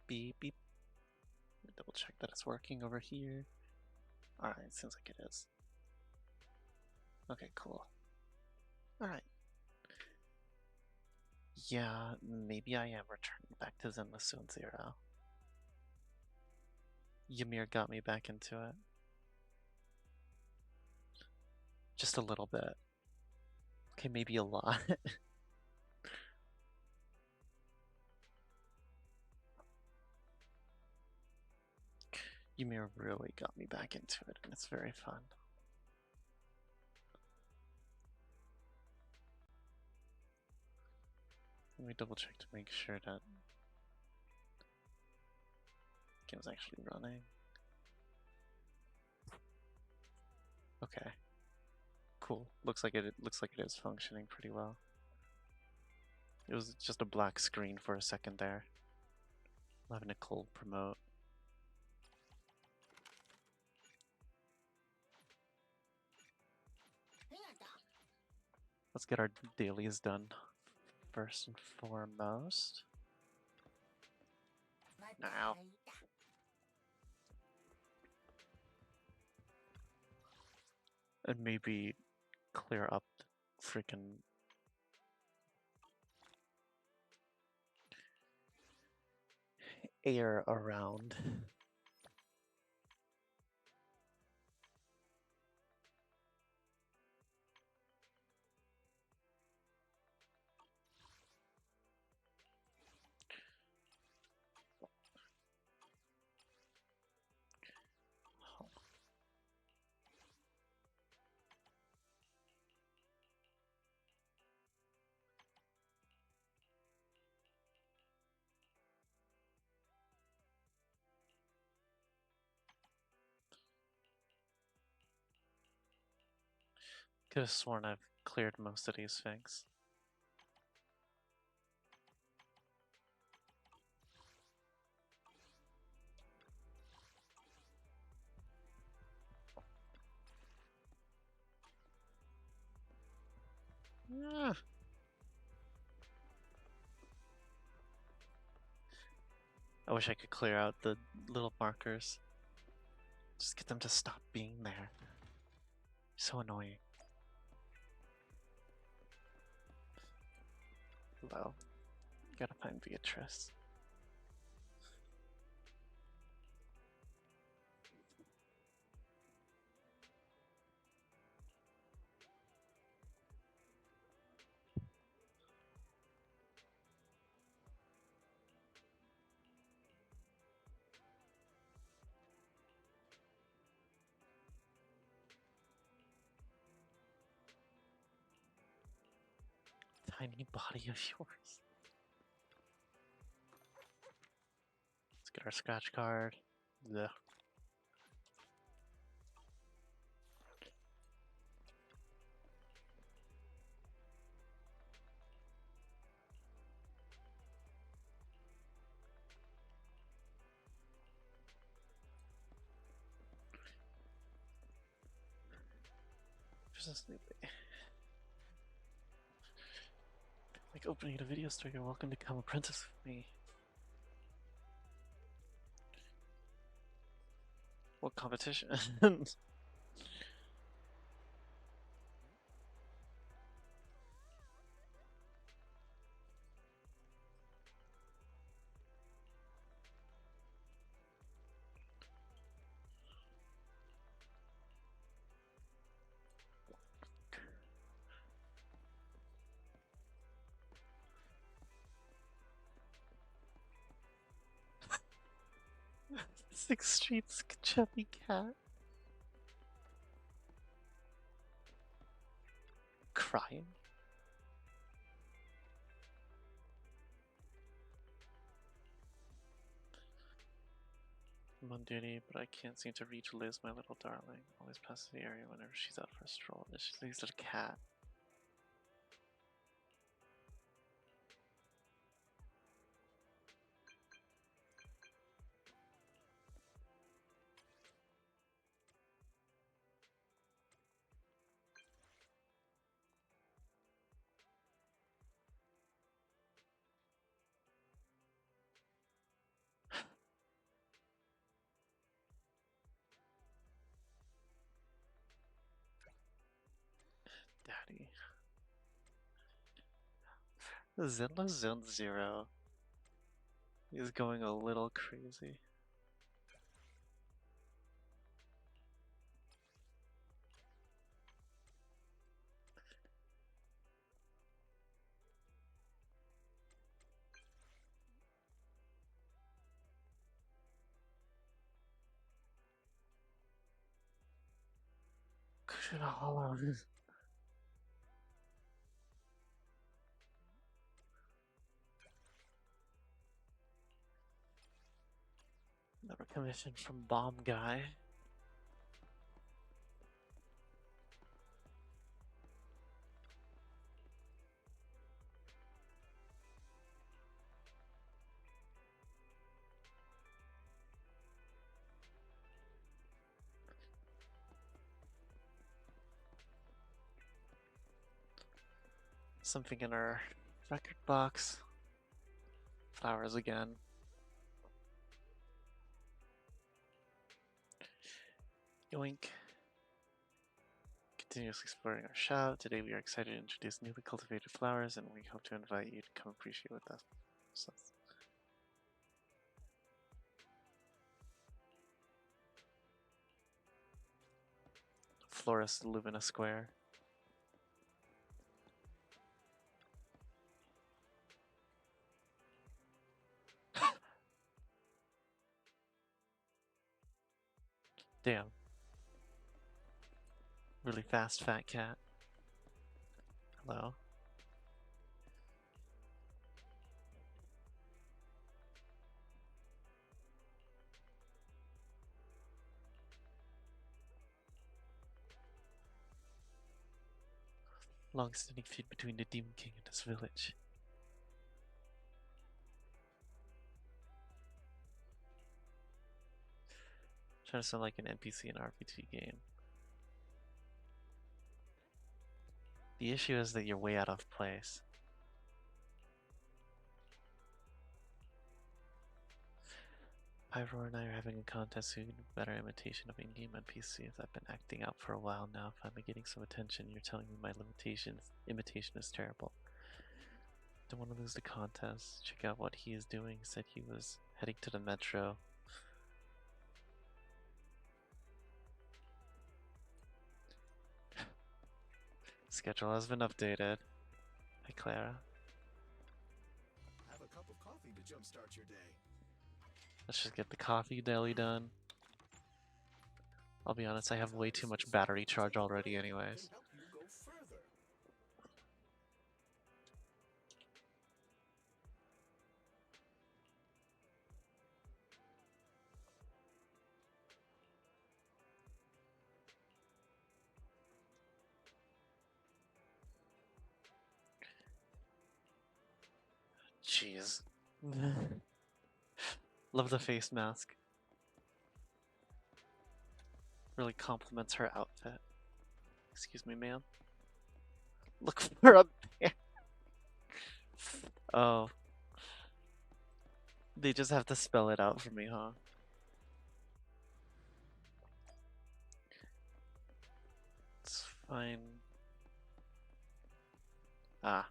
Beep beep. Let me double check that it's working over here. Alright, seems like it is. Okay, cool. Alright. Yeah, maybe I am returning back to Zenless Soon Zero. Ymir got me back into it. Just a little bit. Okay, maybe a lot. Ymir really got me back into it, and it's very fun. Let me double check to make sure that the game's actually running. Okay. Cool. Looks like it is functioning pretty well. It was just a black screen for a second there. I'm having a cold promote. Let's get our dailies done first and foremost. Now. And maybe clear up the freaking air around. Could have sworn I've cleared most of these things. Ah. I wish I could clear out the little markers. Just get them to stop being there. So annoying. Hello. Gotta find Beatrice. Tiny body of yours. Let's get our scratch card. Ugh. Just a snoopy. Like opening a video store, you're welcome to come apprentice with me. What competition? Six Street's chubby cat. Crying. I'm on duty, but I can't seem to reach Liz, my little darling. Always passes the area whenever she's out for a stroll. She thinks it's a cat. Alrighty. Zenless Zone 0 is going a little crazy. Another commission from Bomb Guy. Something in our record box. Flowers again. Yoink. Continuously exploring our shop. Today we are excited to introduce newly cultivated flowers and we hope to invite you to come appreciate with us. So, Florist Lumina Square. Damn. Really fast fat cat. Hello. Long-standing feud between the Demon King and his village. Trying to sound like an NPC in an RPG game. The issue is that you're way out of place. Pyro and I are having a contest to do a better imitation of in-game NPCs. I've been acting out for a while now. Finally getting some attention. You're telling me my imitation is terrible. Don't want to lose the contest. Check out what he is doing. He said he was heading to the metro. Schedule has been updated. Hi, Clara. Have a cup of coffee to jumpstart your day. Let's just get the coffee daily done. I'll be honest, I have way too much battery charge already anyways. Help you go further. Jeez. Love the face mask. Really complements her outfit. Excuse me, ma'am. Look for a bear. Oh. They just have to spell it out for me, huh? It's fine. Ah.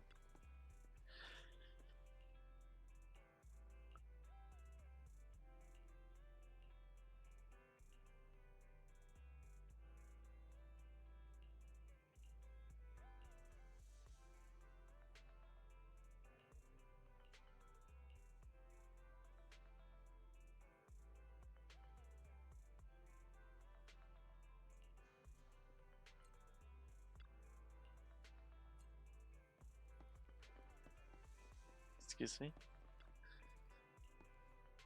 Excuse me.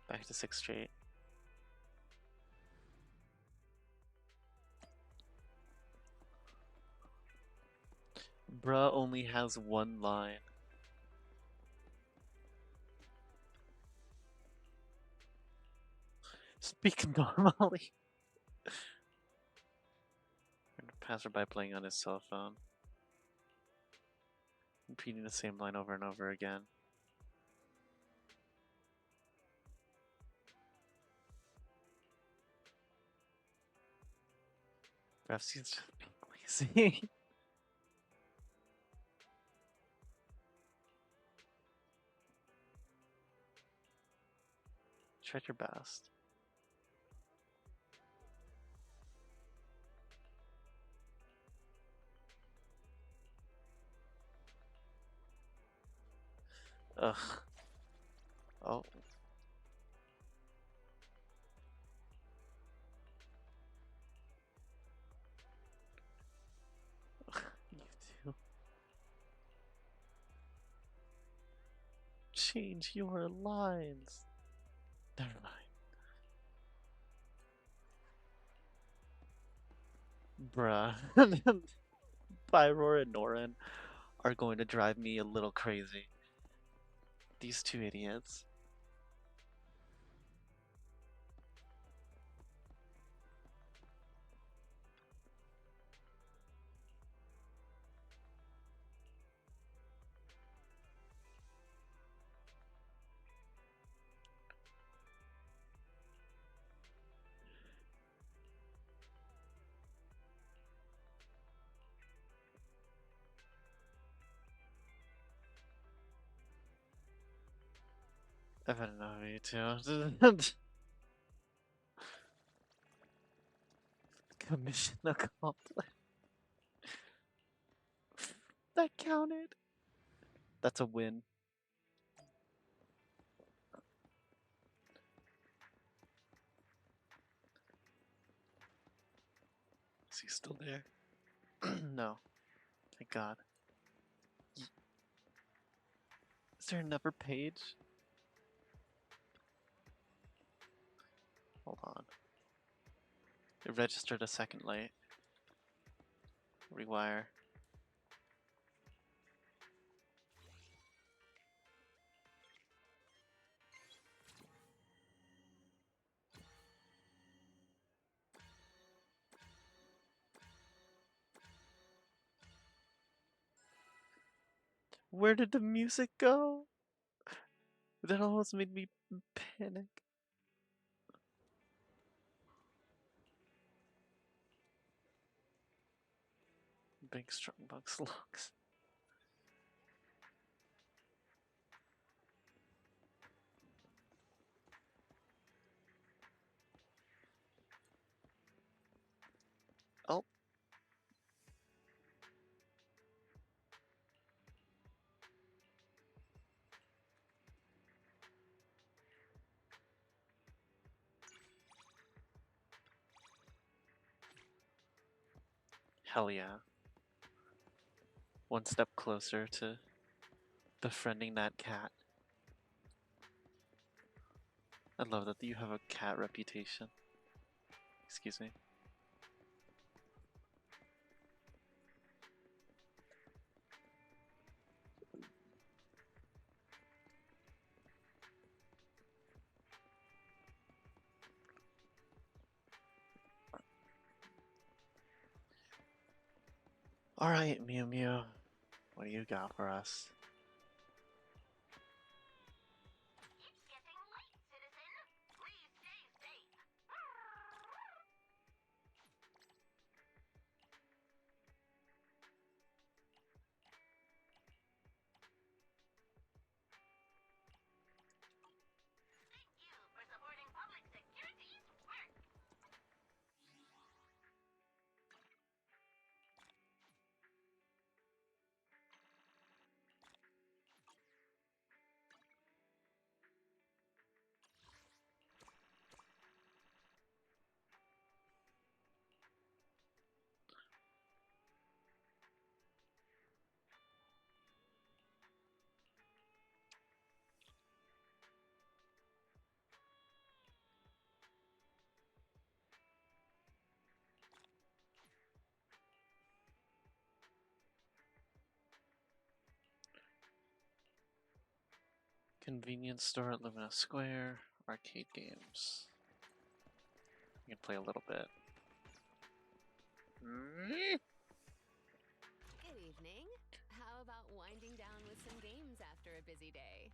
Back to 6th Street. Bruh only has one line. Speak normally. And a passerby playing on his cell phone. Repeating the same line over and over again. Perhaps he's just being lazy. Tried your best. Ugh. Oh. You too. Change your lines. Never mind. Bruh. Byror and Norin are going to drive me a little crazy. These two idiots. I've had enough of you too. Commission accomplished. That counted. That's a win. Is he still there? No. Thank God. Is there another page? Hold on. It registered a second late. Rewire. Where did the music go? That almost made me panic. Big strong box locks. Oh. Hell yeah. One step closer to befriending that cat. I love that you have a cat reputation. Excuse me. Alright, Mmmmm. What do you got for us? Convenience store at Lumina Square. Arcade games. You can play a little bit. Good evening. How about winding down with some games after a busy day?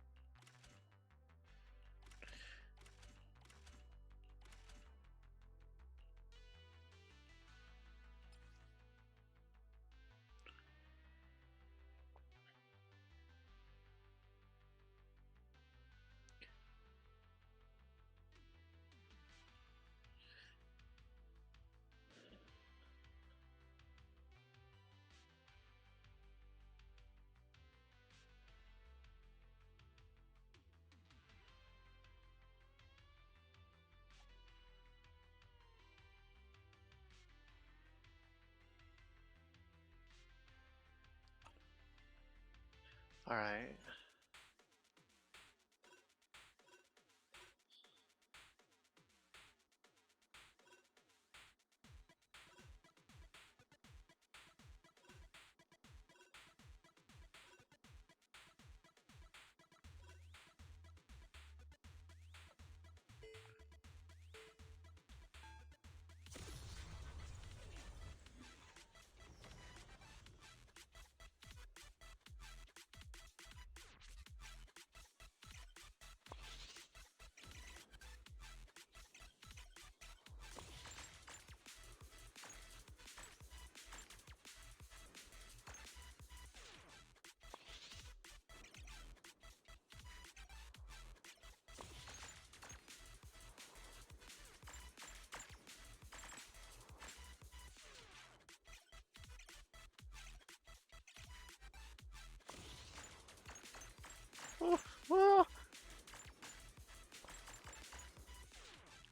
All right.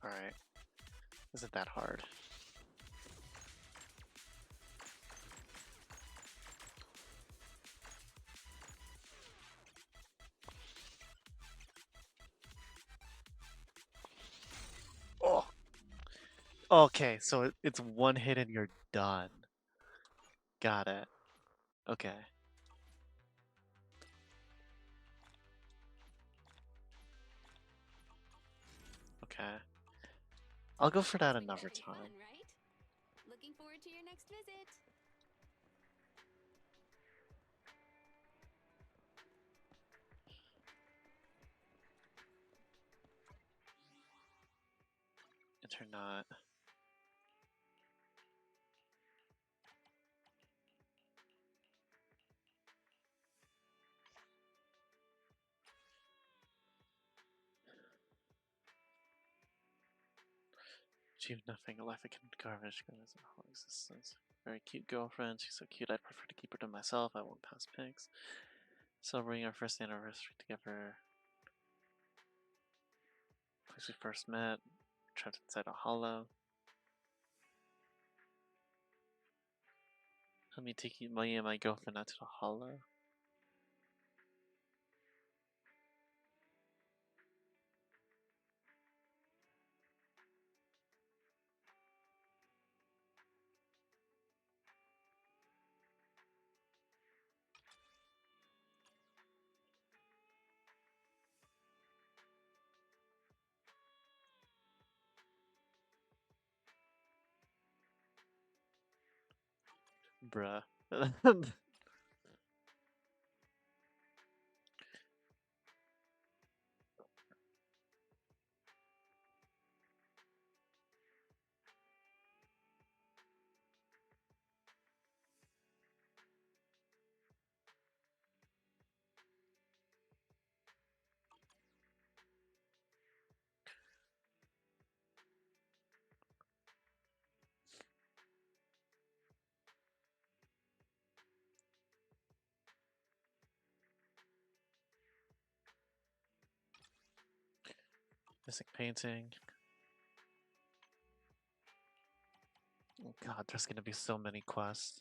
All right. Isn't that hard? Oh. Okay, so it's one hit and you're done. Got it. Okay. Okay. I'll go for that It's been another very time. fun, right? Looking forward to your next visit. Internet. Achieved nothing. A life I can garbage. Goodness, my whole existence. Very cute girlfriend. She's so cute. I'd prefer to keep her to myself. I won't pass pics. Celebrating our first anniversary together. Place we first met. Trapped inside a hollow. Let me take you, me and my girlfriend out to the hollow. Bruh. Missing painting. Oh God, there's gonna be so many quests.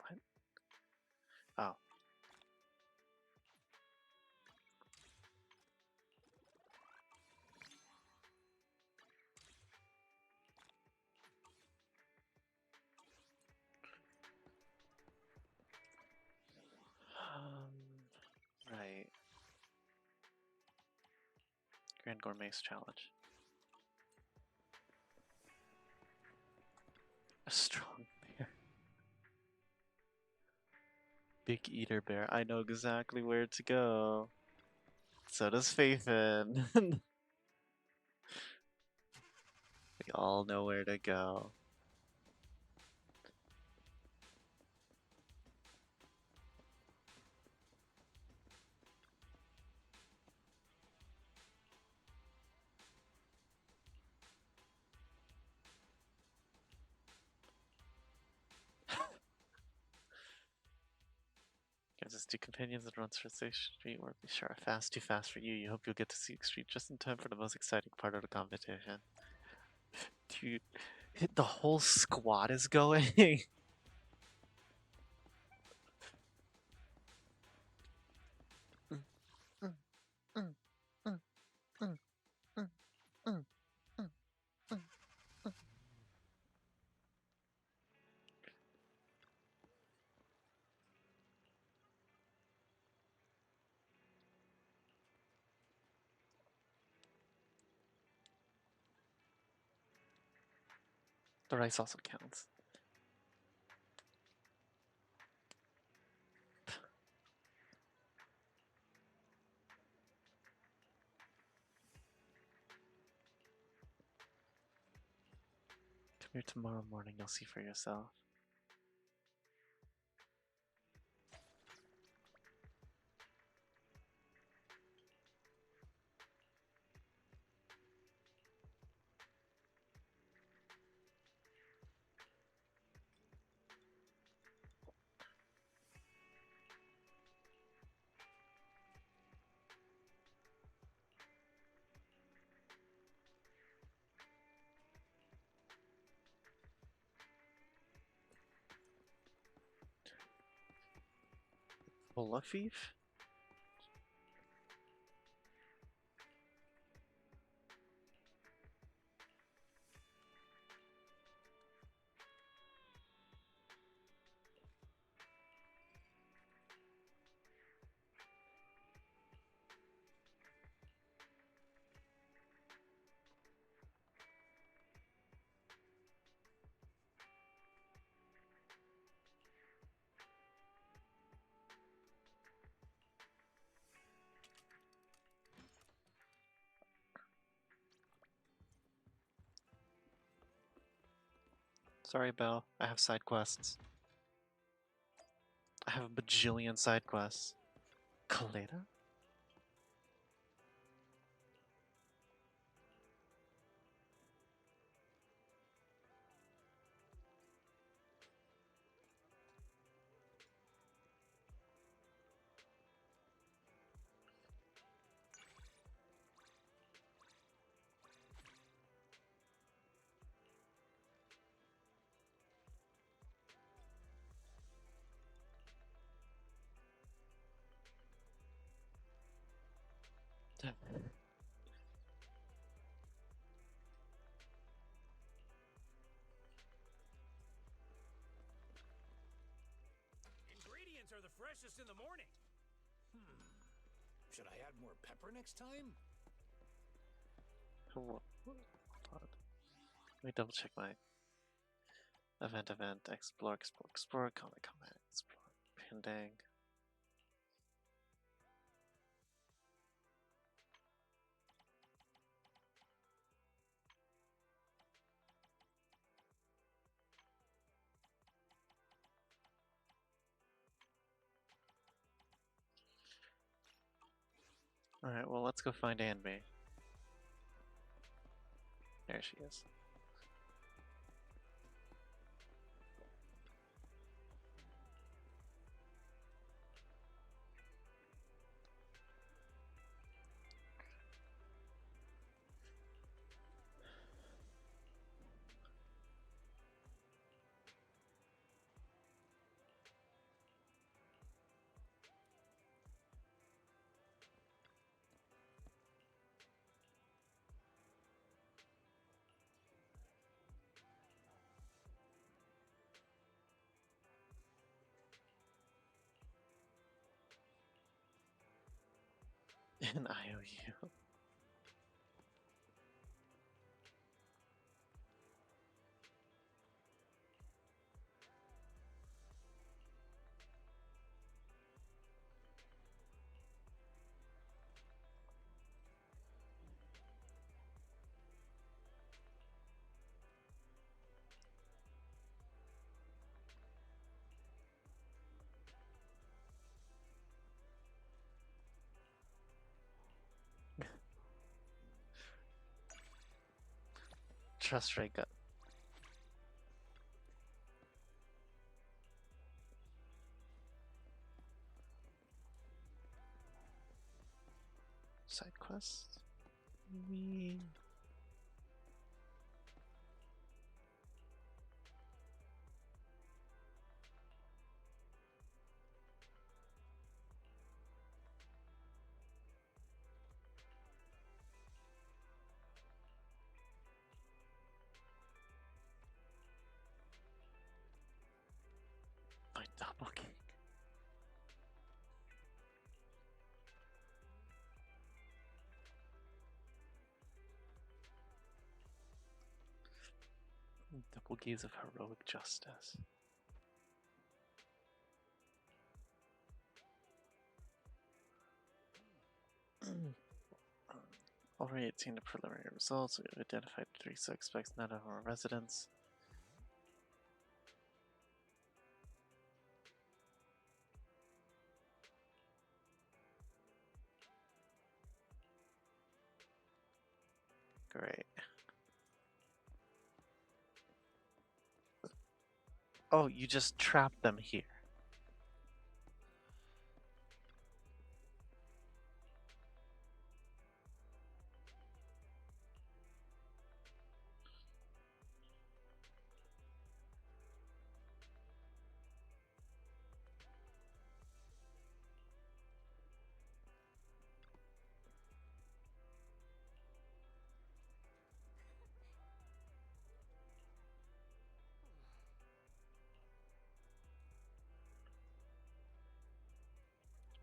What? Oh. Right. Grand Gourmet's challenge. A strong bear. Big eater bear. I know exactly where to go. So does Faithin. We all know where to go. Guys, two companions and runs for Sixth Street or be sure fast, too fast for you. You hope you'll get to Sixth Street just in time for the most exciting part of the competition. Dude, the whole squad is going. The rice also counts. Come here tomorrow morning, you'll see for yourself. Olafif? Sorry, Belle. I have side quests. I have a bajillion side quests. Kaleda? Ingredients are the freshest in the morning. Should I add more pepper next time? Hold on. Let me double check my event, explore, comment, explore, pending. Alright, well, let's go find Anby. There she is. An IOU. Trust rate gut. quest. Me. My double king. Double gaze of heroic justice. Already obtained the preliminary results. We've identified 3 suspects, none of them are residents. Great. Oh, you just trapped them here.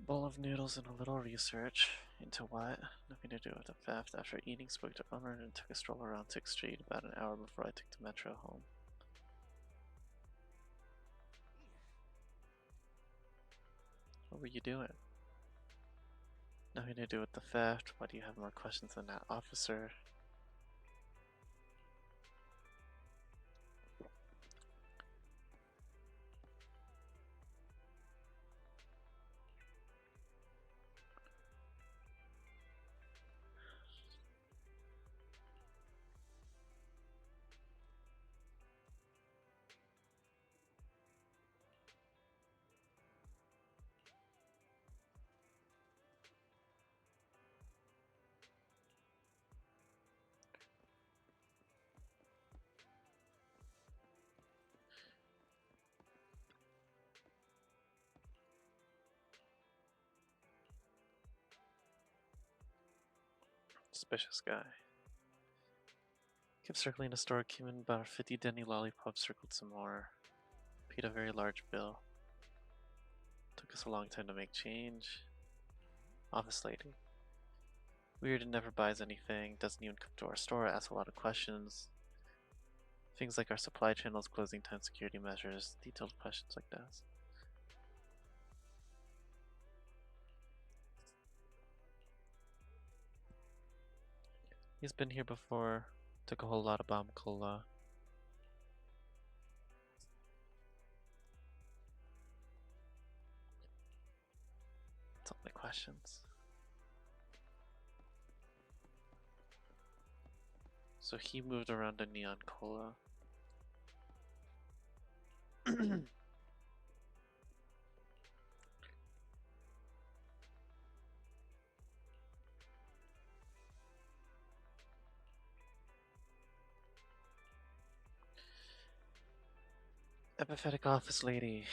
Bowl of noodles and a little research. Into what? Nothing to do with the theft. After eating, spoke to owner and took a stroll around 6th Street about an hour before I took the metro home. What were you doing? Nothing to do with the theft. Why do you have more questions than that officer? Suspicious guy. Kept circling the store, came in about 50 Denny lollipops, circled some more. Paid a very large bill. Took us a long time to make change. Office lady. Weird and never buys anything, doesn't even come to our store, asks a lot of questions. Things like our supply channels, closing time, security measures, detailed questions like that. He's been here before, took a whole lot of bomb cola. That's all my questions. So he moved around a neon cola. Empathetic office lady.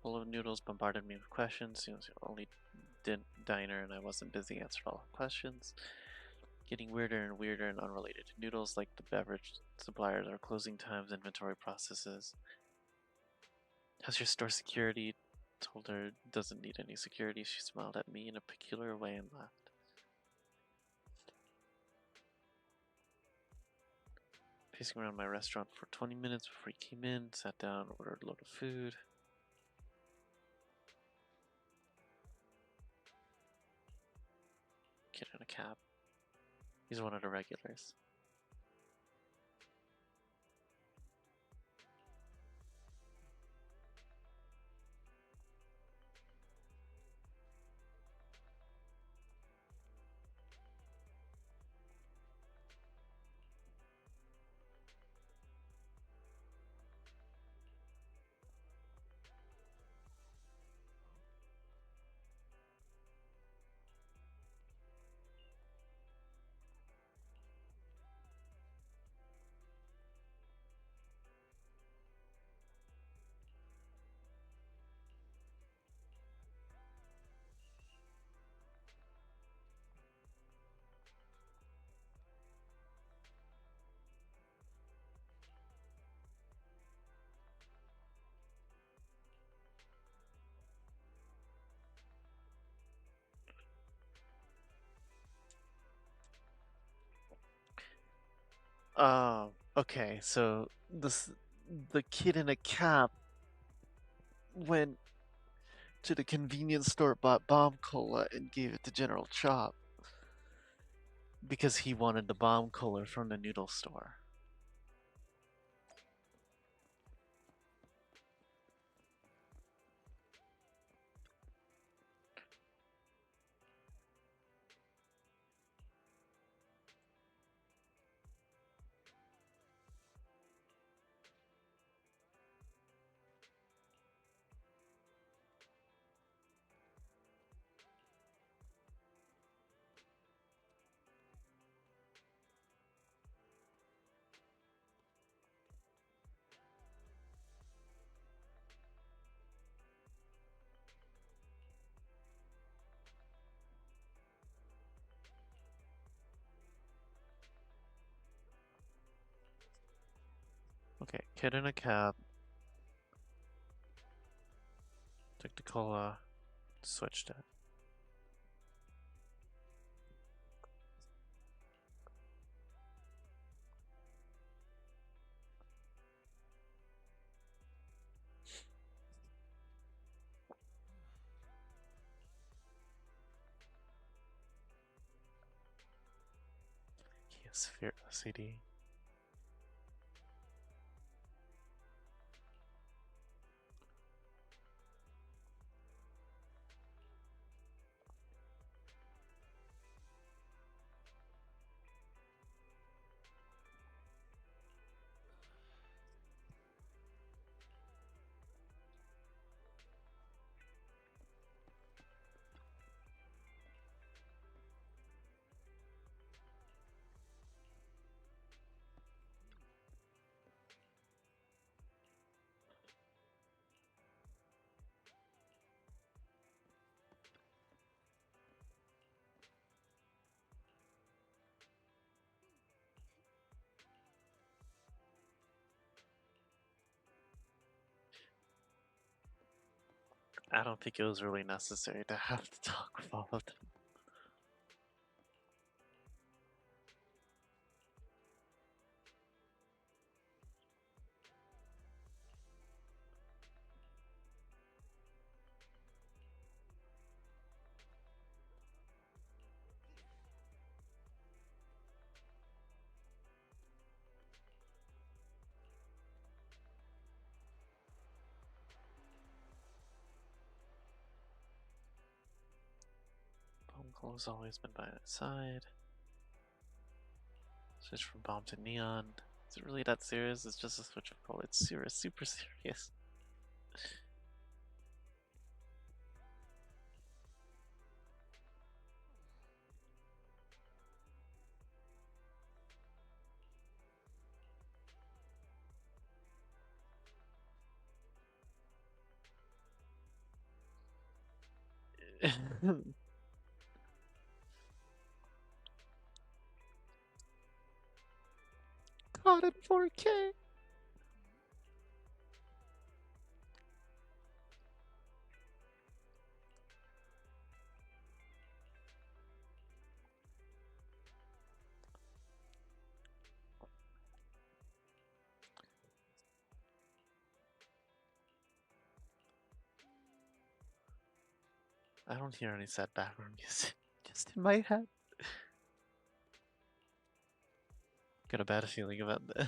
Bowl of noodles bombarded me with questions. He was the only diner and I wasn't busy answering all her questions. Getting weirder and weirder and unrelated to noodles, like the beverage suppliers, our closing times, inventory processes. How's your store security? Told her doesn't need any security. She smiled at me in a peculiar way and left. Pacing around my restaurant for 20 minutes before he came in, sat down, ordered a load of food. Get in a cab. He's one of the regulars. Okay, so the kid in a cap went to the convenience store, bought bomb cola, and gave it to General Chop because he wanted the bomb cola from the noodle store. Okay, kid in a cap took the cola, switched it. He has fear OCD. I don't think it was really necessary to have to talk with all of them. Bomb cola always been by my side. Switch from bomb to neon. Is it really that serious? It's just a switch of color. It's serious, super serious. Caught in 4K. I don't hear any sad background music. Just in my head. Got a bad feeling about this.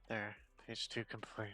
There, page 2 complete.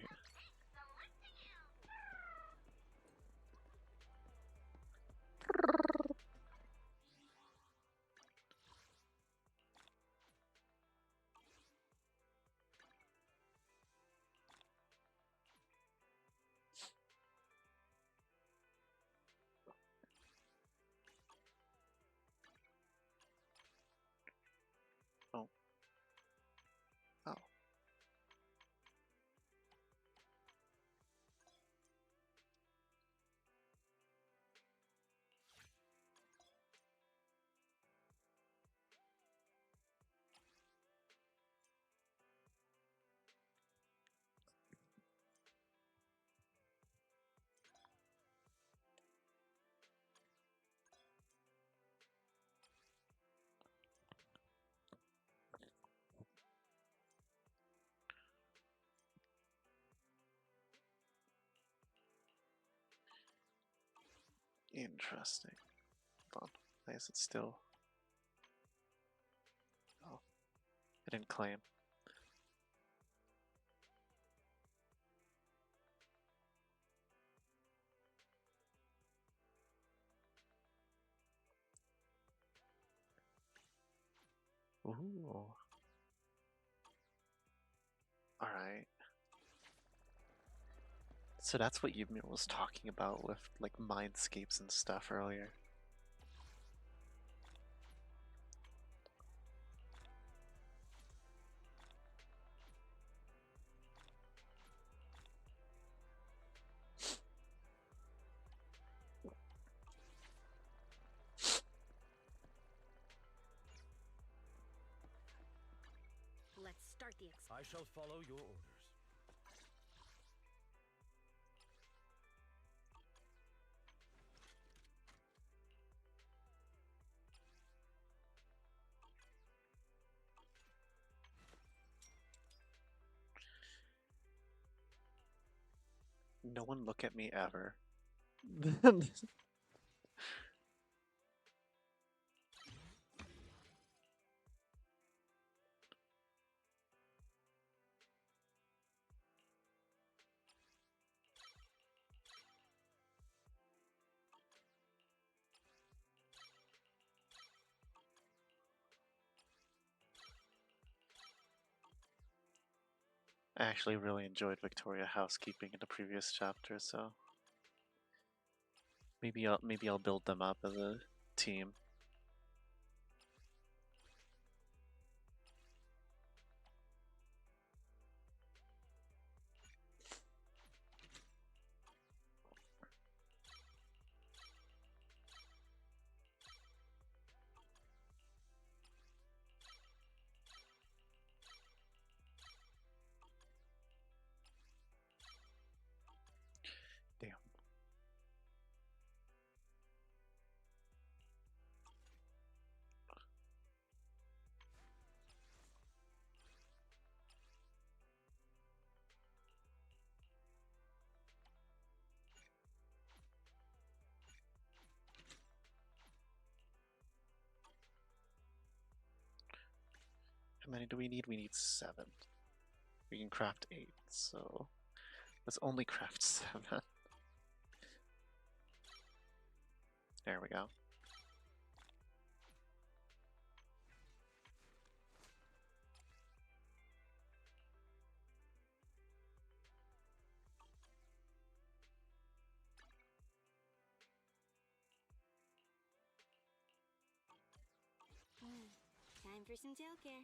Interesting. Hold on. Why is it still? Oh, I didn't claim. Ooh. Alright. So that's what Yumir was talking about with like mindscapes and stuff earlier. Let's start the I shall follow your orders. No one look at me ever. I actually really enjoyed Victoria housekeeping in the previous chapter, so maybe I'll build them up as a team. Damn. How many do we need? We need 7. We can craft 8, so let's only craft 7. There we go. time for some tail care.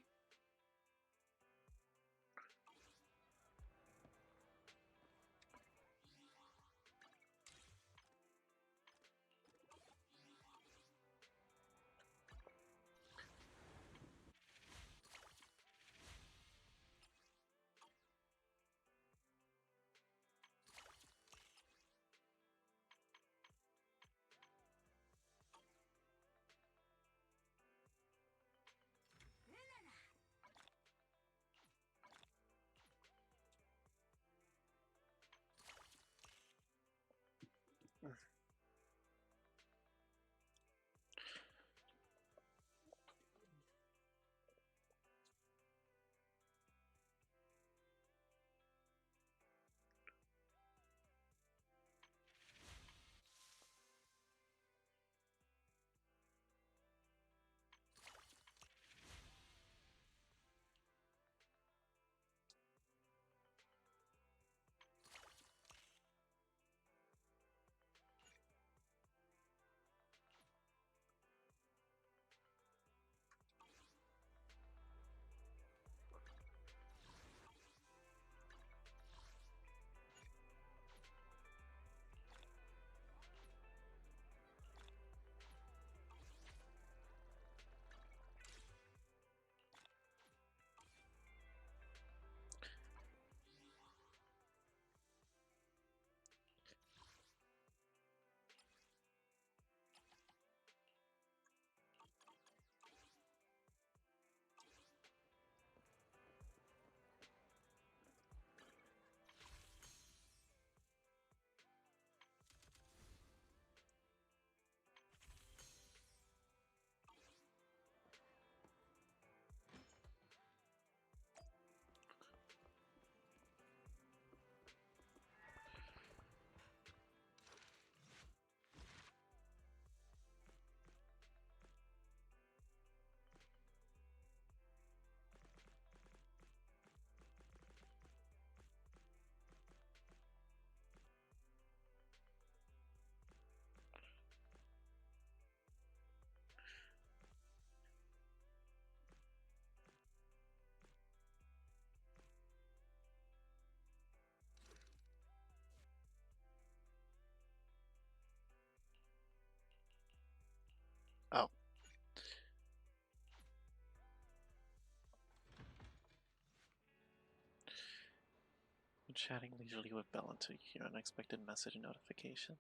When chatting leisurely with Bell until you hear an unexpected message notification.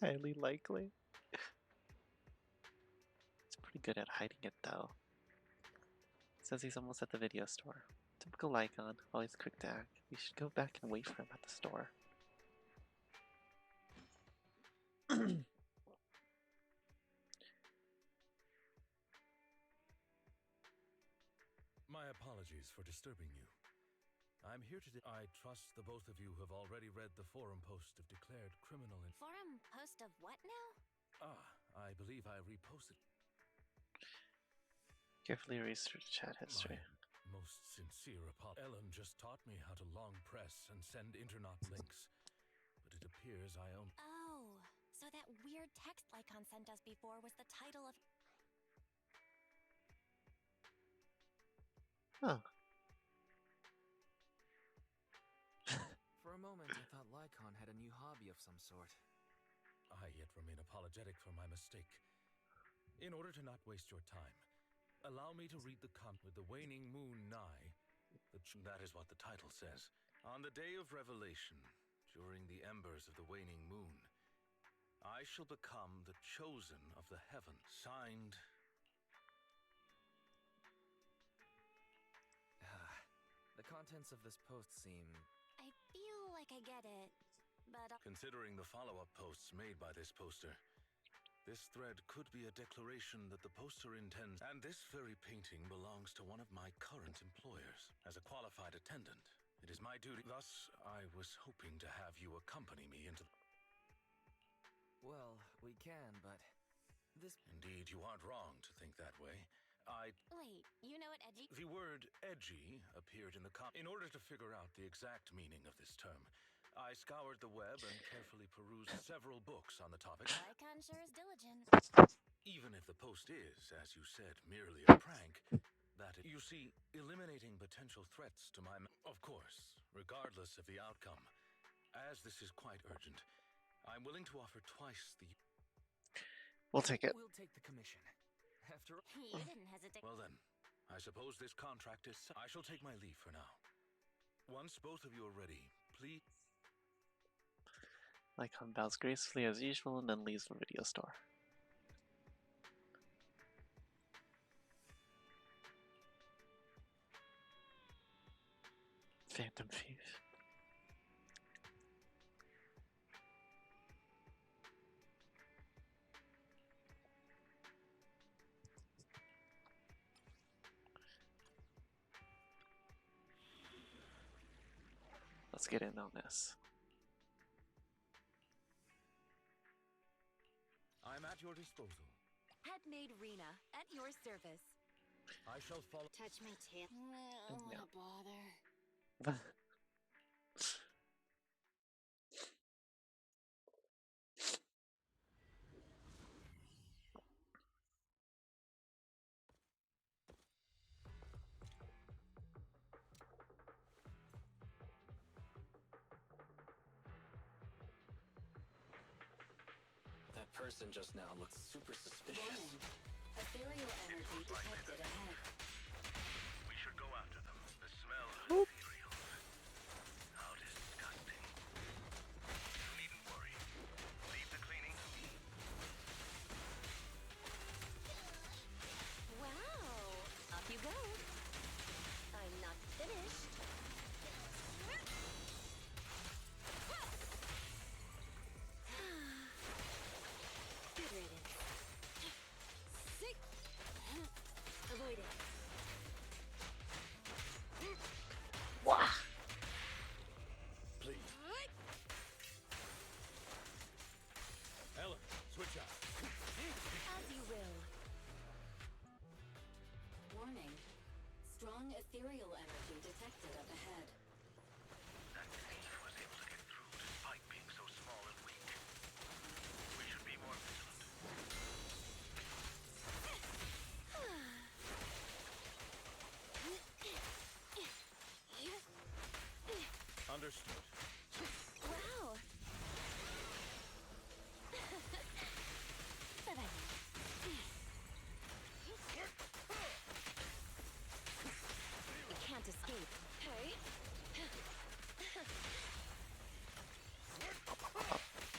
Highly likely. He's pretty good at hiding it though. Says he's almost at the video store. Typical icon, always quick to act. We should go back and wait for him at the store. My apologies for disturbing you. I'm here today. I trust the both of you have already read the forum post of declared criminal in Forum post of what now? I believe I reposted Carefully erase through the chat history. my most sincere apology. Ellen just taught me how to long press and send internet links, but it appears I own. Oh, so that weird text icon sent us before was the title of... Oh. For a moment, I thought Lycon had a new hobby of some sort. I yet remain apologetic for my mistake. In order to not waste your time, allow me to read the with the waning moon nigh. That is what the title says. On the day of revelation, during the embers of the waning moon, I shall become the chosen of the heavens. Signed. The contents of this post seem... I feel like I get it, but... Considering the follow-up posts made by this poster, this thread could be a declaration that the poster intends, and this very painting belongs to one of my current employers. As a qualified attendant, it is my duty. Thus, I was hoping to have you accompany me into... Well, we can, but... This... Indeed, you aren't wrong to think that way. Wait, you know what edgy... The word edgy appeared in the In order to figure out the exact meaning of this term, I scoured the web and carefully perused several books on the topic. Lycon sure is diligent. Even if the post is, as you said, merely a prank, you see, eliminating potential threats to my... Of course, regardless of the outcome, as this is quite urgent, I'm willing to offer twice the... We'll take it. We'll take the commission. After... You didn't hesitate. Well then, I suppose this contract is... I shall take my leave for now. Once both of you are ready, please... Lycon bows gracefully as usual and then leaves the video store. Phantom Thief. Let's get in on this. I'm at your disposal. Headmaid Rena, at your service. I shall follow... Touch my tail. No. What a bother. That person just now looks super suspicious. Warning. Ethereal energy detected ahead. We should go after them. The smell of ethereal. How disgusting. You needn't worry. Leave the cleaning to me. Wow. Off you go. I'm not finished. Good riddance. Sick. Avoid it. Please. Ellen, switch out. As you will. Warning. Strong ethereal energy detected up ahead. Understood. Wow. You can't escape. Hey.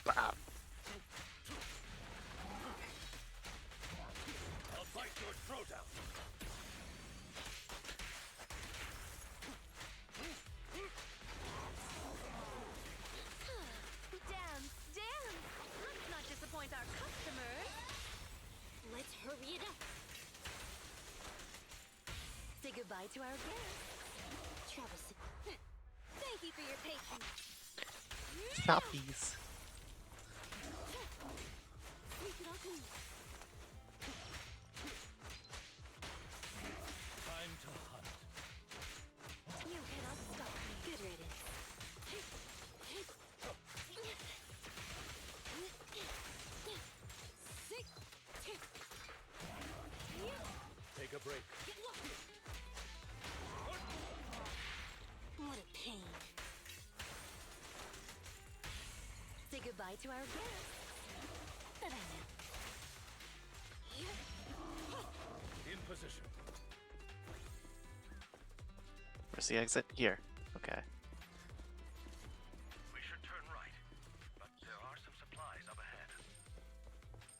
Bam. I'll bite your throat out. Dance. Let's not disappoint our customers. Let's hurry it up. Say goodbye to our guests. Troublesome. Thank you for your patience. Choppies. Sweep it all clean. Time to hunt. You cannot stop me. Good riddance. Take a break. What a pain. Say goodbye to our guests. In position. Where's the exit? Here. Okay. We should turn right, but there are some supplies up ahead.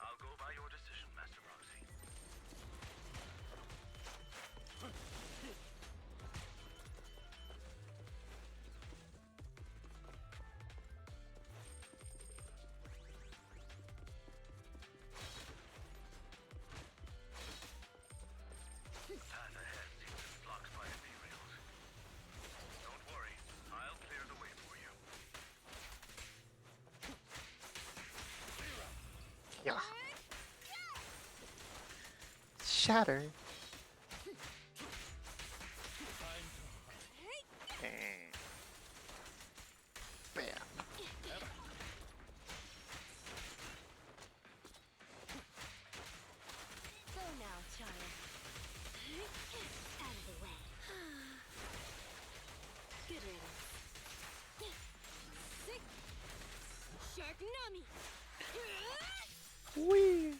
I'll go by your decision, Master Roxy. Path ahead seems blocked by ethereals. Don't worry, I'll clear the way for you. Yeah. Shatter. Time to hunt. Eh. Bam. Go now, child. Out of the way. Good riddance. Sick. Shark Nami. Wee.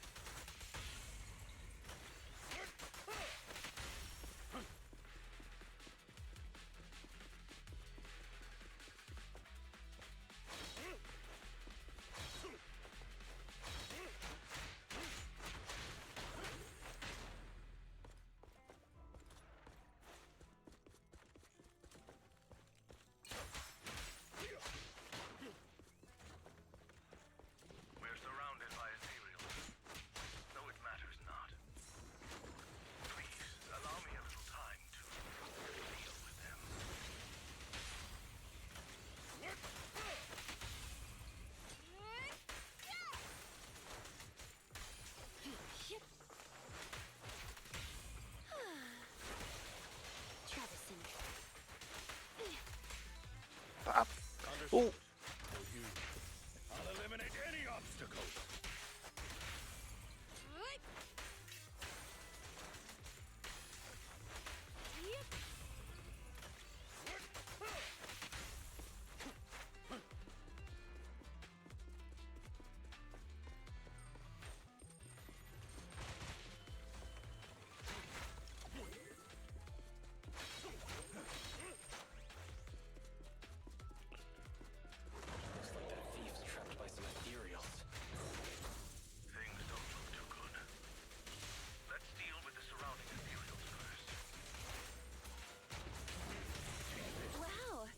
We're surrounded by ethereals, though it matters not. Please, allow me a little time to deal with them. Troublesome. Bam. Understood. Oh. For you, I'll eliminate any obstacles. Looks like that thief's trapped by some ethereals. Things don't look too good. Let's deal with the surrounding ethereals first. Wow.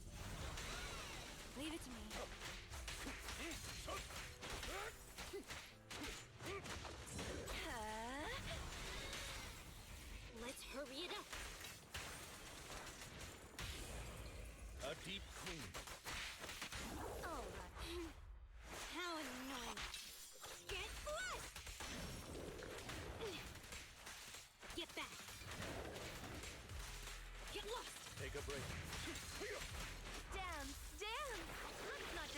Leave it to me. Let's hurry it up. A deep clean. All right. How annoying. Get lost. Get back. Get lost. Take a break. Dance. Let's not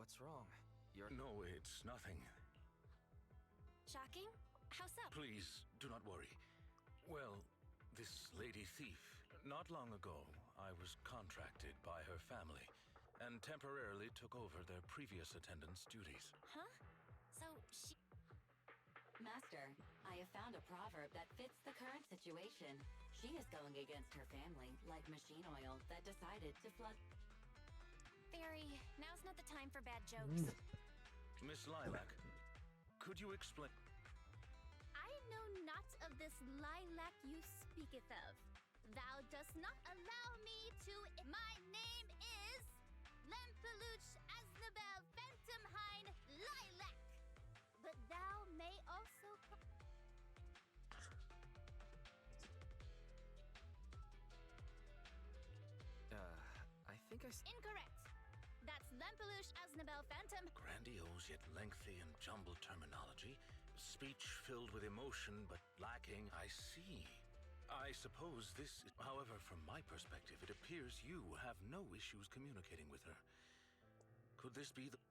What's wrong? You're... No, it's nothing. Shocking? How so? Please, do not worry. Well, this lady thief, not long ago, I was contracted by her family and temporarily took over their previous attendant's duties. Huh? So she... Master, I have found a proverb that fits the current situation. She is going against her family, like machine oil that decided to flood. Fairy, now's not the time for bad jokes. Miss Lilac, could you explain? I know not of this lilac you speaketh of. Thou dost not allow me to... My name is Lempeluch Asnabel Phantomhine Lilac. But thou may also... I think I... Incorrect. That's Lempeluch Asnabel Phantom... Grandiose yet lengthy and jumbled terminology. Speech filled with emotion but lacking. I see. I suppose this... However, from my perspective, it appears you have no issues communicating with her. Could this be the...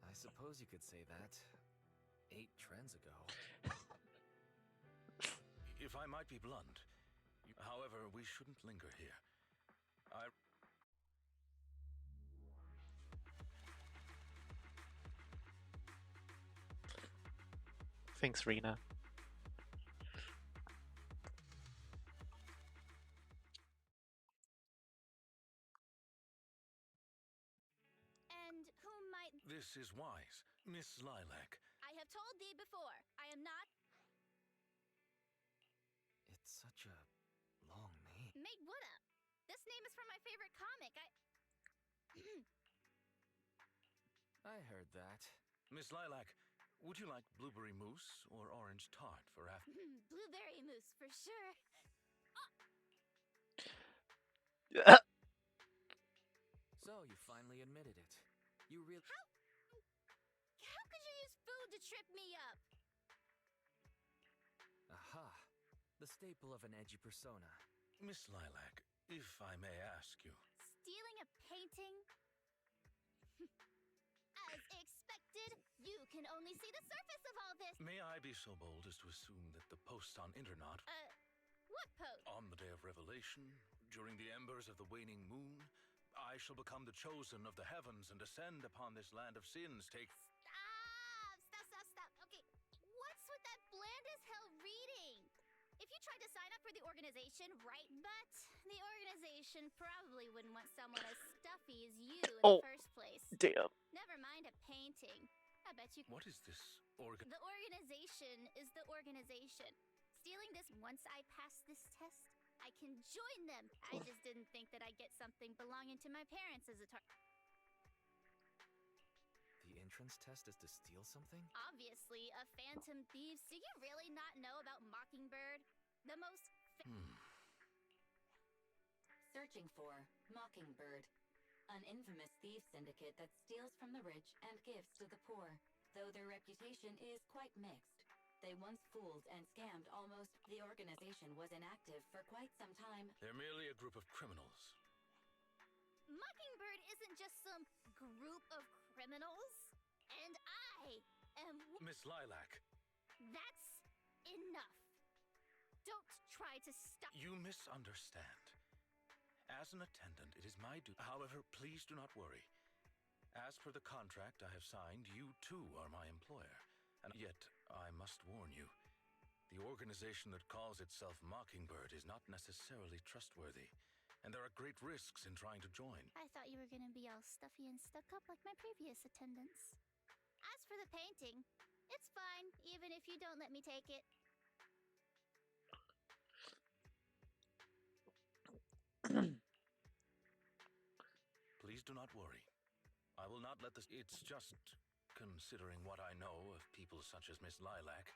I suppose you could say that. 8 trends ago. If I might be blunt. However, we shouldn't linger here. Thanks, Rena. And whom might... This is wise. Miss Lilac. I have told thee before, I am not... It's such a long name. Made what up? This name is from my favorite comic. I heard that. Miss Lilac, would you like blueberry mousse or orange tart for after? Blueberry mousse, for sure. So, you finally admitted it. You really... How could you use food to trip me up? Aha. The staple of an edgy persona. Miss Lilac, if I may ask you. Stealing a painting? As expected, you can only see the surface of all this. May I be so bold as to assume that the post on internet... What post? On the day of revelation, during the embers of the waning moon, I shall become the chosen of the heavens and descend upon this land of sins. Take... Stop. Okay, what's with that bland as hell reading? If you tried to sign up for the organization, right? But the organization probably wouldn't want someone as stuffy as you in the first place. Damn. Never mind a painting. I bet you... What is this The organization is the organization. Stealing this, once I pass this test, I can join them. I just didn't think that I'd get something belonging to my parents as a target. The entrance test is to steal something? Obviously, a phantom thieves. Do you really not know about Mockingbird? The most... Searching for Mockingbird, an infamous thief syndicate that steals from the rich and gives to the poor. Though their reputation is quite mixed. They once fooled and scammed almost... The organization was inactive for quite some time. They're merely a group of criminals. Mockingbird isn't just some group of criminals. And I am... Miss Lilac. That's enough. Don't try to stop... You misunderstand. As an attendant, it is my duty. However, please do not worry. As per the contract I have signed, you too are my employer. And yet, I must warn you, the organization that calls itself Mockingbird is not necessarily trustworthy, and there are great risks in trying to join. I thought you were gonna be all stuffy and stuck up like my previous attendants. As for the painting, it's fine, even if you don't let me take it. Please do not worry. I will not let this... It's just... Considering what I know of people such as Miss Lilac,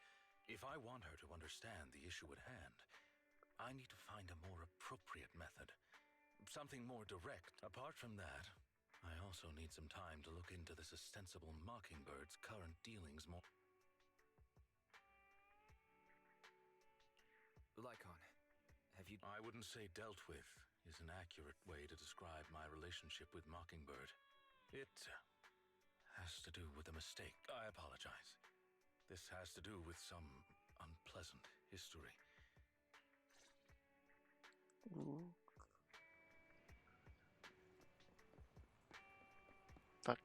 if I want her to understand the issue at hand, I need to find a more appropriate method. Something more direct. Apart from that, I also need some time to look into this ostensible Mockingbird's current dealings more... Lycon, have you... I wouldn't say dealt with is an accurate way to describe my relationship with Mockingbird. It has to do with a mistake. I apologize. This has to do with some unpleasant history. Ooh. Fuck.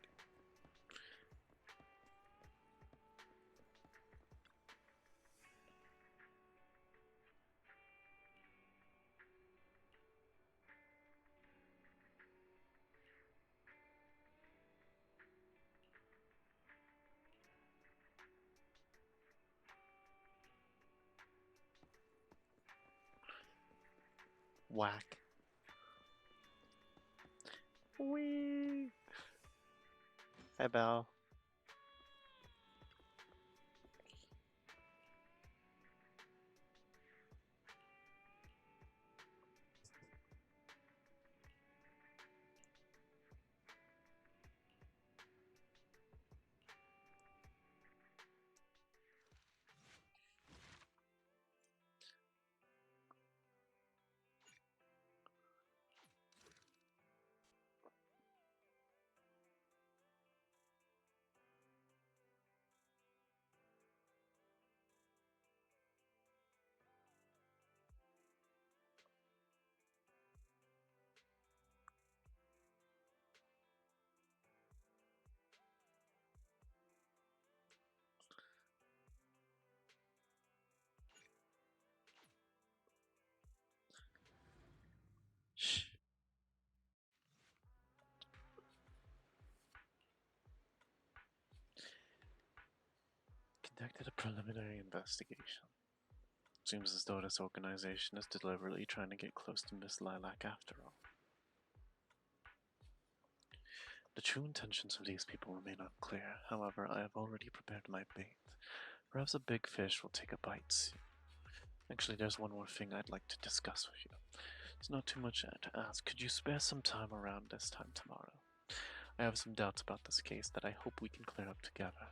Whack. Wee. Hi, Belle. Shh. Conducted a preliminary investigation. Seems as though this organization is deliberately trying to get close to Miss Lilac after all. The true intentions of these people remain unclear. However, I have already prepared my bait. Perhaps a big fish will take a bite soon. Actually, there's one more thing I'd like to discuss with you. It's not too much to ask. Could you spare some time around this time tomorrow? I have some doubts about this case that I hope we can clear up together.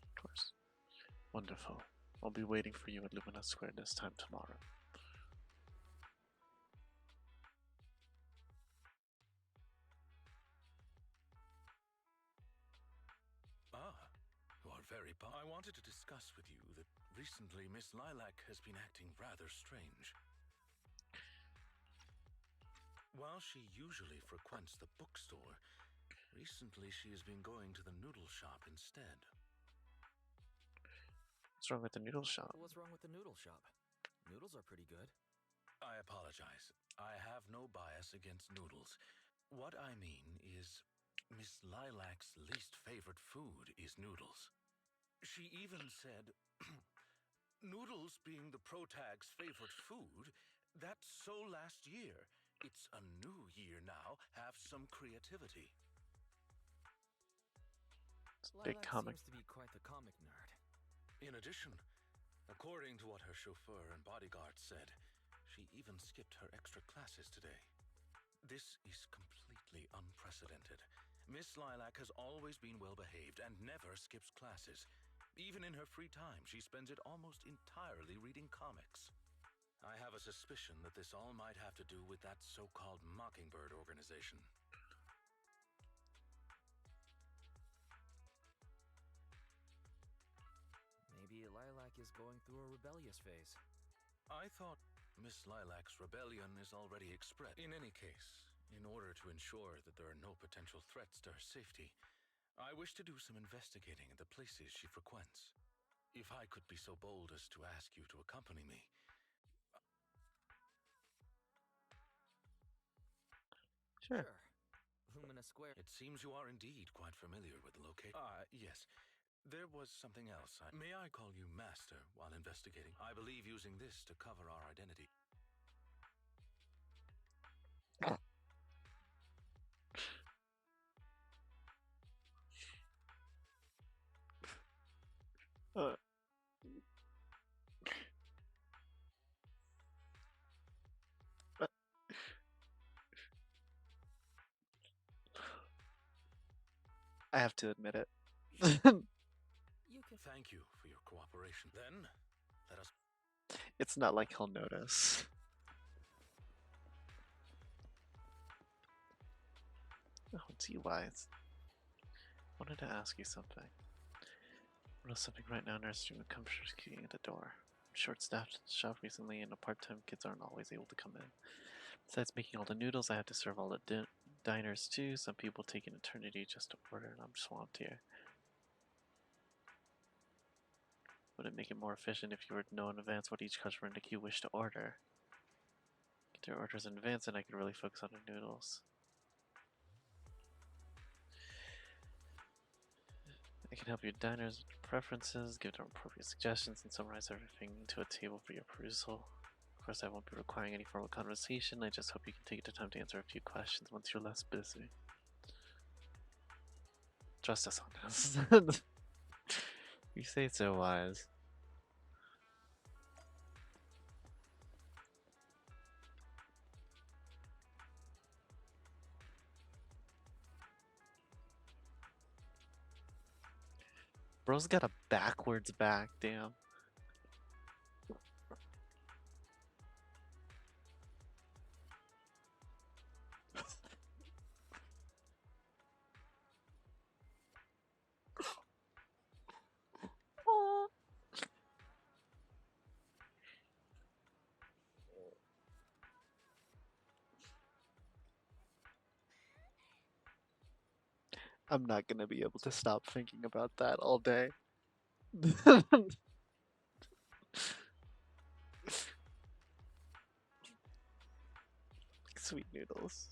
Of course. Wonderful. I'll be waiting for you at Lumina Square this time tomorrow. Ah, you are very I wanted to discuss with you that recently Miss Lilac has been acting rather strange. While she usually frequents the bookstore, recently she has been going to the noodle shop instead. What's wrong with the noodle shop? What's wrong with the noodle shop? Noodles are pretty good. I apologize. I have no bias against noodles. What I mean is, Miss Lilac's least favorite food is noodles. She even said, noodles being the protag's favorite food, that's so last year. It's a new year now. Have some creativity. It's a big Lilac comic. seems to be quite the comic nerd. In addition, according to what her chauffeur and bodyguard said, she even skipped her extra classes today. This is completely unprecedented. Miss Lilac has always been well behaved and never skips classes. Even in her free time, she spends it almost entirely reading comics. I have a suspicion that this all might have to do with that so-called Mockingbird organization. Maybe Lilac is going through a rebellious phase. I thought Miss Lilac's rebellion is already expressed. In any case, in order to ensure that there are no potential threats to her safety, I wish to do some investigating at the places she frequents. If I could be so bold as to ask you to accompany me. Sure. Lumina Square. It seems you are indeed quite familiar with the location. Yes. There was something else. May I call you Master while investigating? I believe using this to cover our identity. Uh, I have to admit it. You can. Thank you for your cooperation. Then, let us. It's not like he'll notice. Oh, it's you, Wise. Wanted to ask you something. Noticed something right now in our student comforters keying at the door. Short-staffed shop recently, and the part-time kids aren't always able to come in. Besides making all the noodles, I have to serve all the diners too. Some people take an eternity just to order, and I'm swamped here. Would it make it more efficient if you were to know in advance what each customer in the queue wished to order? Get their orders in advance, and I can really focus on the noodles. I can help your diners with preferences, give them appropriate suggestions, and summarize everything into a table for your perusal. Of course, I won't be requiring any formal conversation. I just hope you can take the time to answer a few questions once you're less busy. Trust us on this. You say so, Wise. Bro's got a backwards back, damn. I'm not gonna be able to stop thinking about that all day. Sweet noodles.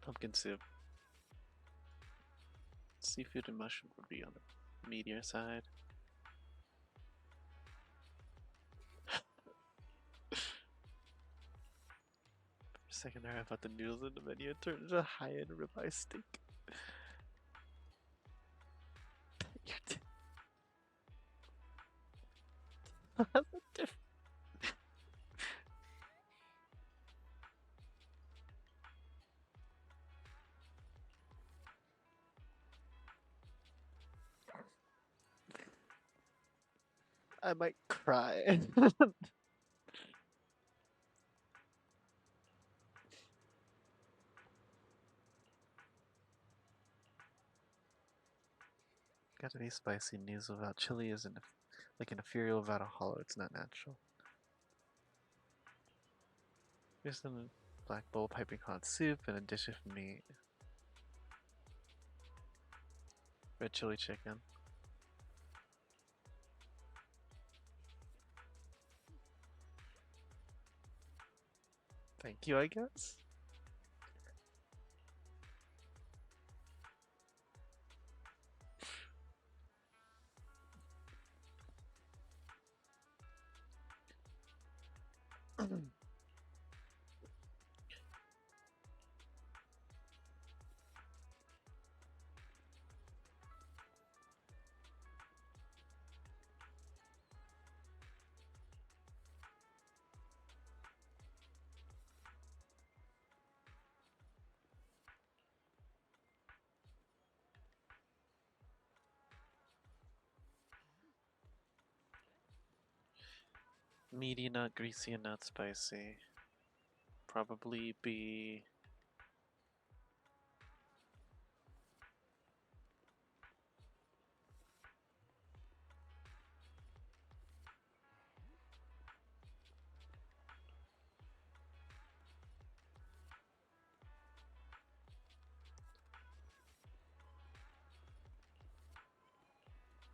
Pumpkin soup. Seafood and mushroom would be on the meatier side. For a second there, I thought the noodles in the menu turned into a high-end ribeye steak. I might cry. Gotta be spicy. News without chili is like an ethereal without a hollow. It's not natural. Here's some black bowl piping hot soup and a dish of meat. Red chili chicken. Thank you, I guess. Meaty, not greasy, and not spicy. Probably be.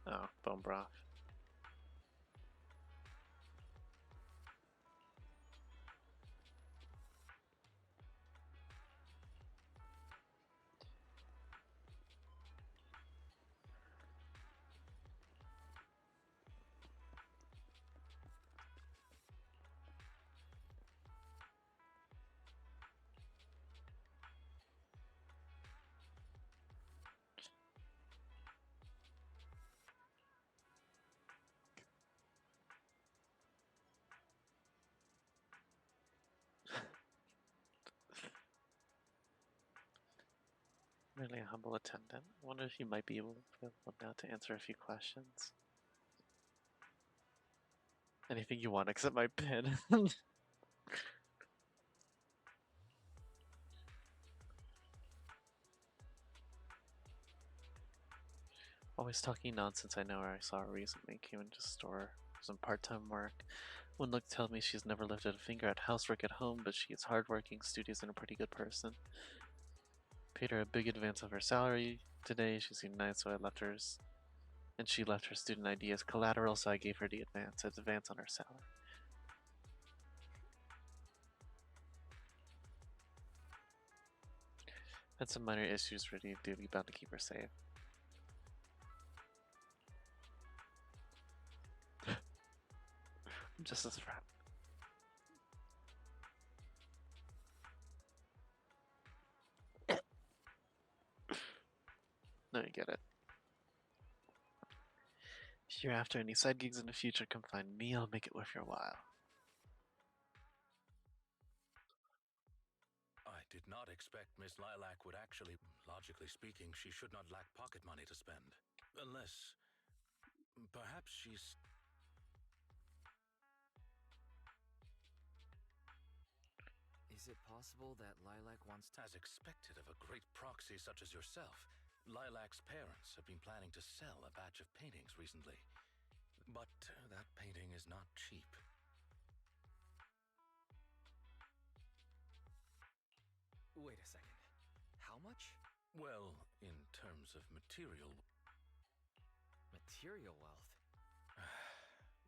Oh, bone broth. Really a humble attendant. Wonder if you might be able now to answer a few questions. Anything you want except my pin. Always talking nonsense. I know her. I saw her recently. Came into the store for some part-time work. One look tells me she's never lifted a finger at housework at home, but she is hardworking, studious, and a pretty good person. Paid her a big advance of her salary today. She seemed nice, so I left hers. And she left her student ID as collateral, so I gave her the advance on her salary. Had some minor issues for the duty, bound to keep her safe. I'm just as frat. No, you get it. If you're after any side gigs in the future, come find me. I'll make it worth your while. I did not expect Miss Lilac would actually. Logically speaking, she should not lack pocket money to spend. Unless. Perhaps she's. Is it possible that Lilac wants to... As expected of a great proxy such as yourself, Lilac's parents have been planning to sell a batch of paintings recently. But that painting is not cheap. Wait a second. How much? Well, in terms of material... Material wealth?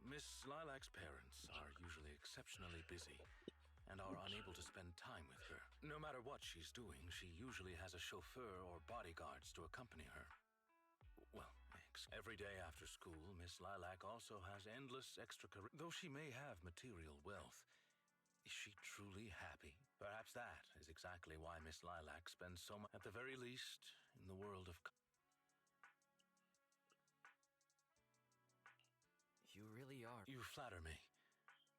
Miss Lilac's parents are usually exceptionally busy and are unable to spend time with her. No matter what she's doing, she usually has a chauffeur or bodyguards to accompany her. Well, every day after school, Miss Lilac also has endless extracurricular. Though she may have material wealth, is she truly happy? Perhaps that is exactly why Miss Lilac spends so much, at the very least, in the world of... You really are. You flatter me,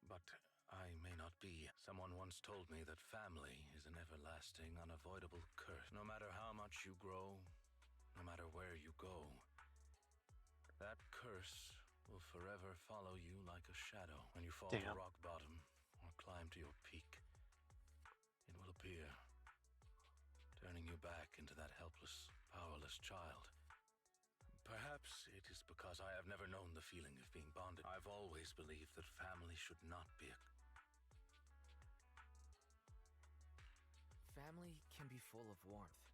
but I may not be. Someone once told me that family is an everlasting, unavoidable curse. No matter how much you grow, no matter where you go, that curse will forever follow you like a shadow. When you fall to rock bottom or climb to your peak, it will appear, turning you back into that helpless, powerless child. Perhaps it is because I have never known the feeling of being bonded. I've always believed that family should not be a... Family can be full of warmth.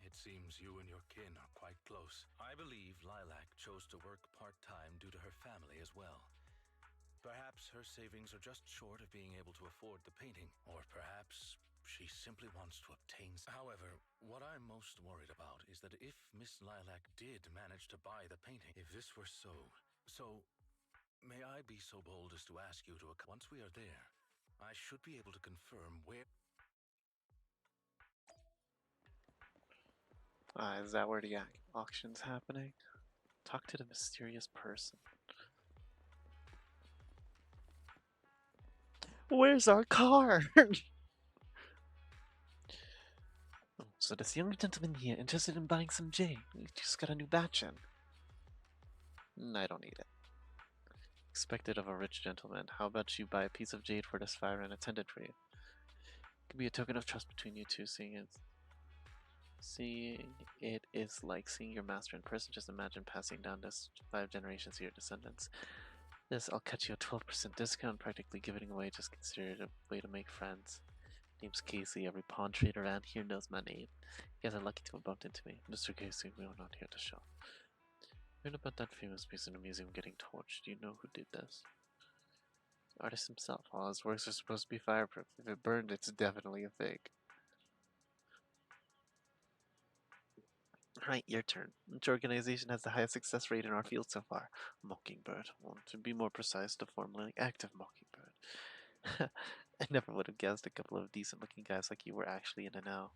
It seems you and your kin are quite close. I believe Lilac chose to work part-time due to her family as well. Perhaps her savings are just short of being able to afford the painting, or perhaps she simply wants to obtain... However, what I'm most worried about is that if Miss Lilac did manage to buy the painting, if this were so, may I be so bold as to ask you to... Once we are there, I should be able to confirm where... Is that where the auction's happening? Talk to the mysterious person. Where's our car? Oh, so this young gentleman here interested in buying some jade. We just got a new batch in. I don't need it. Expected of a rich gentleman. How about you buy a piece of jade for this fire and attend it for you? It could be a token of trust between you two, seeing it is like seeing your master in person. Just imagine passing down this 5 generations to your descendants. This, I'll cut you a 12% discount, practically giving away. Just consider it a way to make friends. Name's Casey. Every pawn trader around here knows my name. You guys are lucky to have bumped into me. Mr. Casey, we are not here to shop. Heard about that famous piece in the museum getting torched. Do you know who did this? The artist himself. All his works are supposed to be fireproof. If it burned, it's definitely a fake. Right, your turn. Which organization has the highest success rate in our field so far? Mockingbird. Well, to be more precise, the formerly active Mockingbird. I never would have guessed a couple of decent-looking guys like you were actually in the know.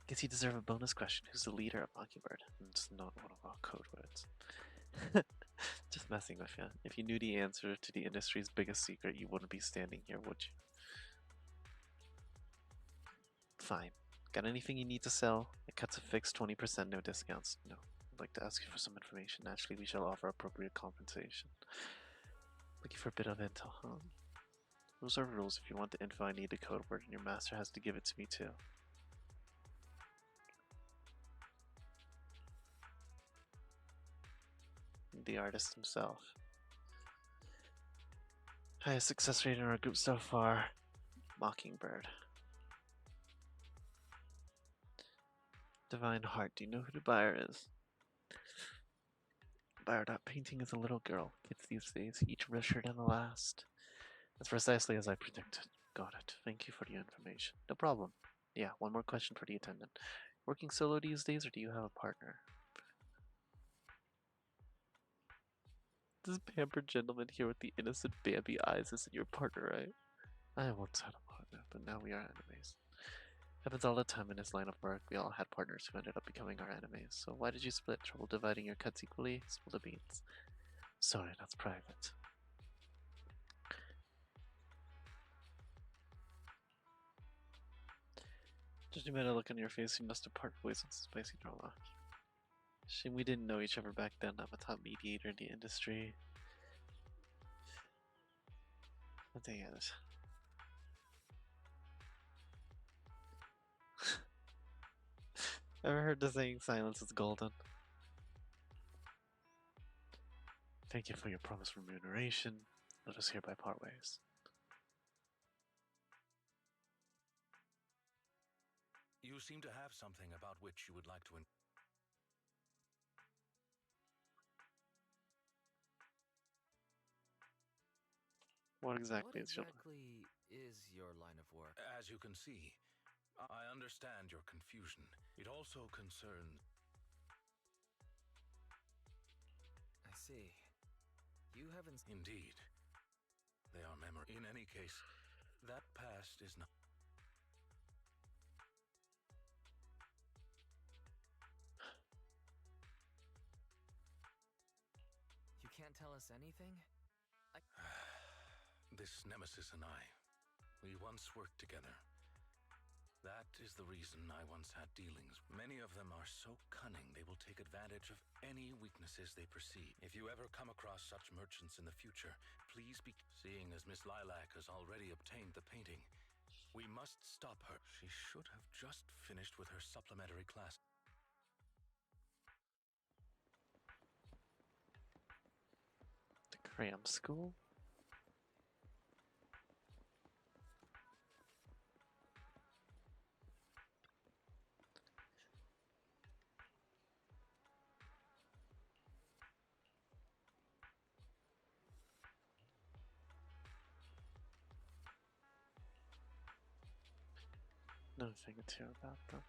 Guess you deserve a bonus question. Who's the leader of Mockingbird? It's not one of our code words. Just messing with you. If you knew the answer to the industry's biggest secret, you wouldn't be standing here, would you? Fine. Got anything you need to sell? It cuts a fixed 20%, no discounts. No. I'd like to ask you for some information. Naturally, we shall offer appropriate compensation. Looking for a bit of intel, huh? Those are rules. If you want the info, I need the code word, and your master has to give it to me too. the artist himself. Highest success rate in our group so far. Mockingbird. Divine Heart. Do you know who the buyer is? Buyer.painting is a little girl. Kids these days, each richer than the last. That's precisely as I predicted. Got it. Thank you for the information. No problem. Yeah, one more question for the attendant. Working solo these days, or do you have a partner? This pampered gentleman here with the innocent Bambi eyes isn't your partner, right? I once had a partner, but now we are enemies. Happens all the time in this line of work. We all had partners who ended up becoming our enemies. So why did you split? Trouble dividing your cuts equally? Spill the beans. Sorry, that's private. Judging by the look on your face, you must have parted ways with some spicy drama. Shame we didn't know each other back then. I'm a top mediator in the industry. Oh, dang it. Ever heard the saying, silence is golden? Thank you for your promised remuneration. Let us hereby part ways. You seem to have something about which you would like to. What exactly What is your... exactly is your line of work? As you can see, I understand your confusion. It also concerns. I see. You haven't. Indeed. They are memory. In any case, that past is not. You can't tell us anything? This nemesis and I, we once worked together. That is the reason I once had dealings. Many of them are so cunning they will take advantage of any weaknesses they perceive. If you ever come across such merchants in the future, please be... Seeing as Miss Lilac has already obtained the painting, we must stop her. She should have just finished with her supplementary class. The cram school? Nothing to hear about them.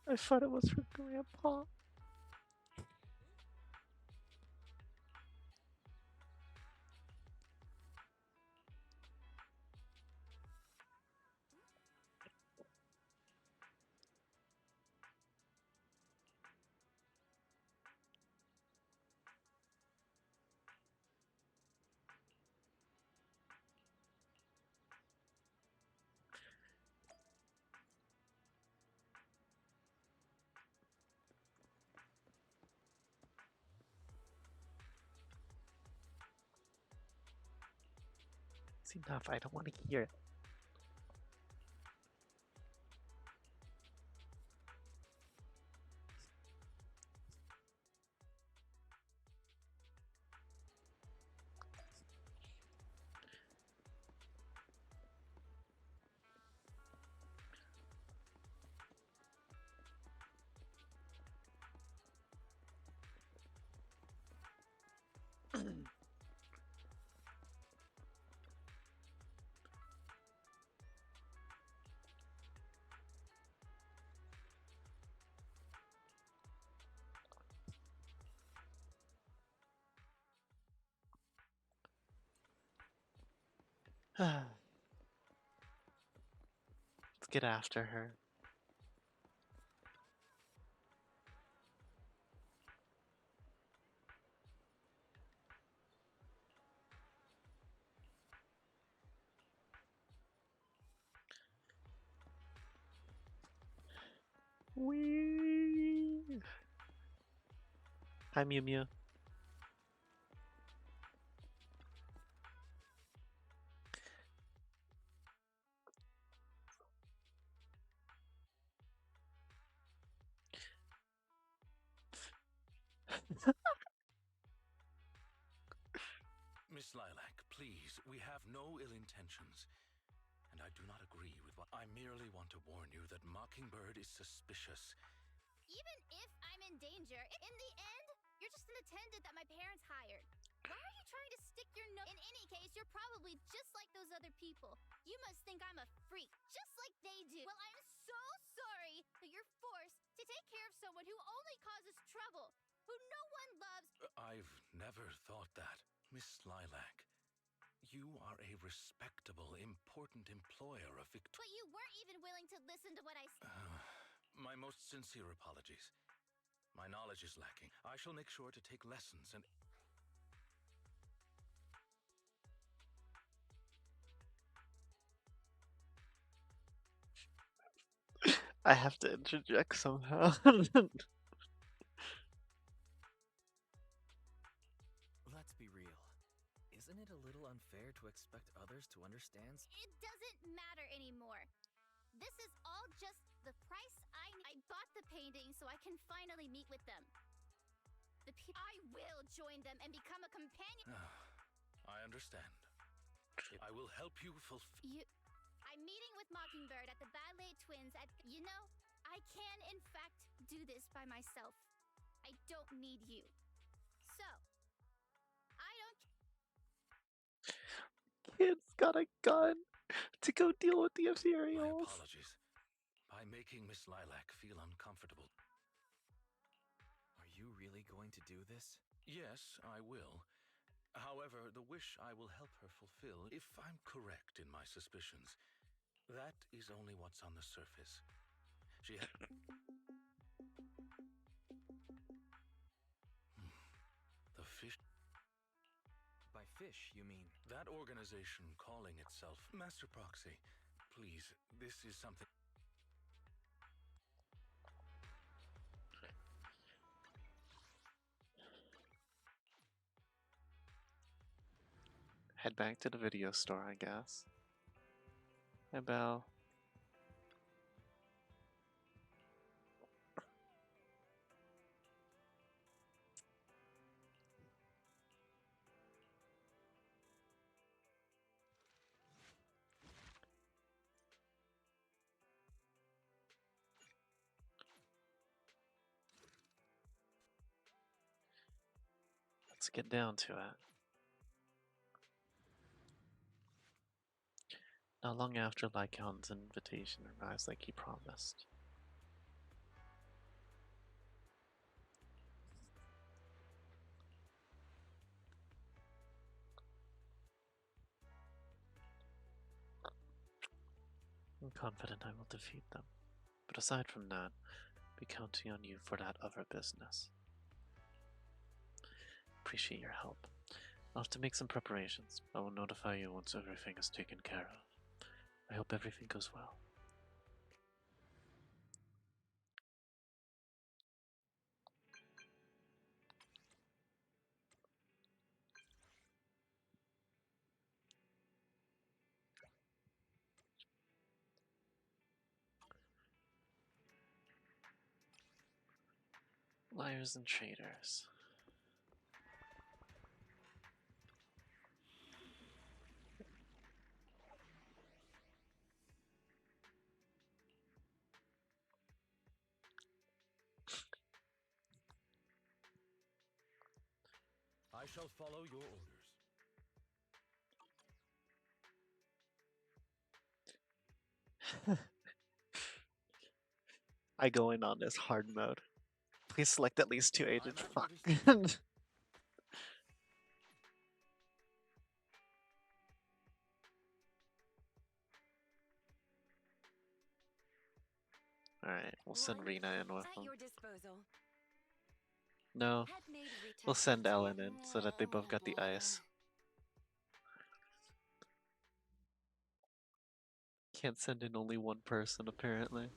I thought it was for Grandpa. It's enough, I don't want to hear it. Let's get after her. Wee. Hi, Mew Mew. Miss Lilac, please, we have no ill intentions. And I do not agree with what I merely want to warn you that Mockingbird is suspicious. Even if I'm in danger, in the end, you're just an attendant that my parents hired. Why are you trying to stick your nose? In any case, you're probably just like those other people. You must think I'm a freak, just like they do. Well, I'm so sorry that you're forced to take care of someone who only causes trouble, who no one loves. I've never thought that. Miss Lilac, you are a respectable, important employer of But you weren't even willing to listen to what I said. My most sincere apologies. My knowledge is lacking. I shall make sure to take lessons and... I have to interject somehow. Let's be real. Isn't it a little unfair to expect others to understand? It doesn't matter anymore. This is all just the price I bought the painting so I can finally meet with them. I will join them and become a companion. I understand. I will help you fulfill... I'm meeting with Mockingbird at the Ballet Twins at... You know, I can in fact do this by myself. I don't need you. So, I don't... Kid's got a gun to go deal with the My Ethereals. apologies. By making Miss Lilac feel uncomfortable. Are you really going to do this? Yes, I will. However, the wish I will help her fulfill, if I'm correct in my suspicions, that is only what's on the surface. She had... The fish... By fish, you mean? That organization calling itself Master Proxy. Please, this is something... Head back to the video store, I guess. Hi, Belle. Let's get down to it. Not long after Lycaon's invitation arrives like he promised. I'm confident I will defeat them. But aside from that, I'll be counting on you for that other business. Appreciate your help. I'll have to make some preparations. I will notify you once everything is taken care of. I hope everything goes well. Liars and traitors. I shall follow your orders. I go in on this hard mode. Please select at least 2 agents. I'm at Fuck. your disposal. Alright, we'll send One Rena in with at them. your disposal. No, Head-made we'll send retouching. Ellen in so that they both got the ice. Can't send in only one person, apparently.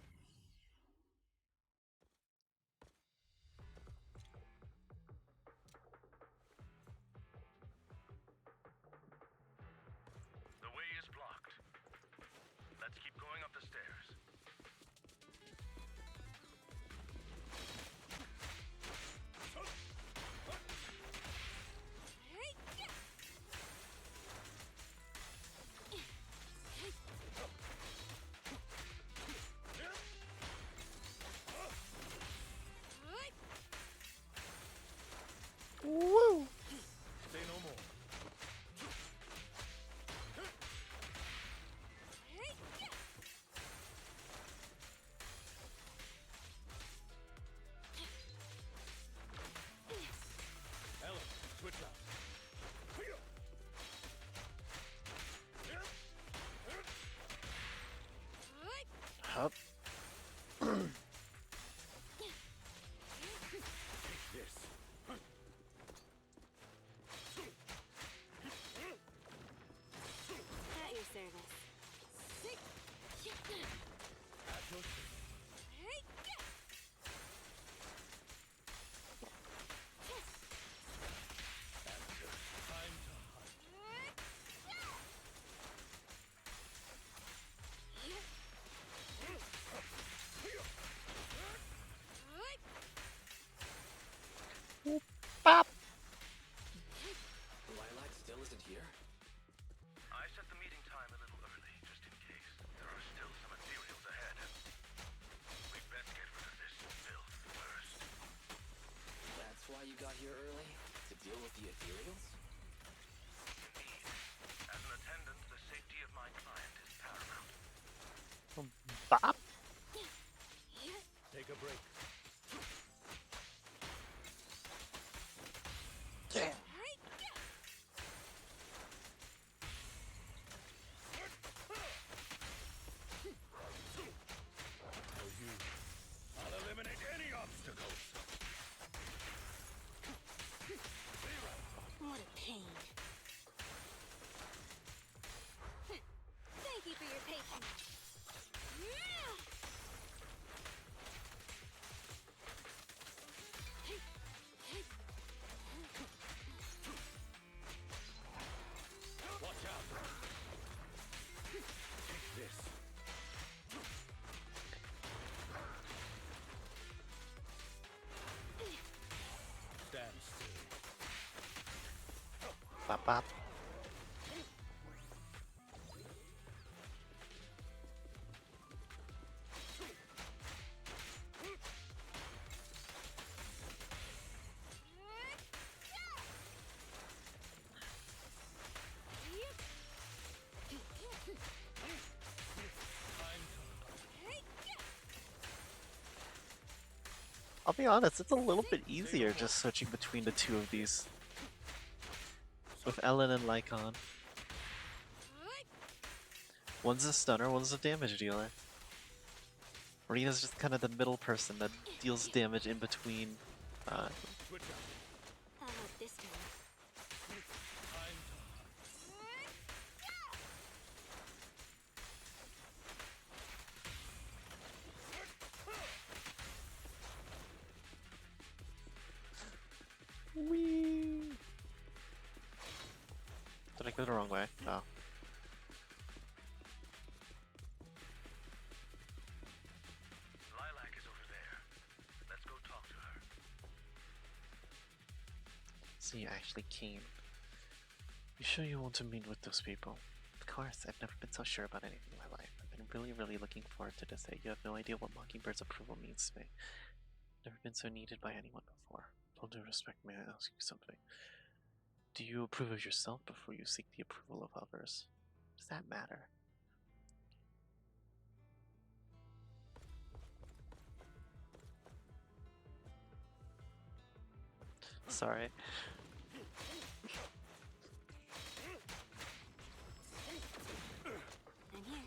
This. At your service. At your service. Answer. Time to hunt. Bop! Lilac still isn't here? I set the meeting time a little early, just in case. There are still some ethereals ahead. We'd best get rid of this filth first. That's why you got here early? To deal with the ethereals? Indeed. As an attendant, the safety of my client is paramount. Bop! Take a break. Damn. For you, I'll eliminate any obstacles. What a pain. Thank you for your patience. Watch out. Take this. Stand still. Bop bop. I'll be honest, it's a little bit easier just switching between the two of these. With Ellen and Lycon. One's a stunner, one's a damage dealer. Marina's just kind of the middle person that deals damage in between. Switch out. How about this time? Time to hunt. Whee! Did I go the wrong way? Oh. Lilac is over there. Let's go talk to her. So you actually came. You sure you want to meet with those people? Of course, I've never been so sure about anything in my life. I've been really looking forward to this day. You have no idea what Mockingbird's approval means to me. Never been so needed by anyone before. With all due respect, may I ask you something? Do you approve of yourself before you seek the approval of others? Does that matter? Sorry. I'm here.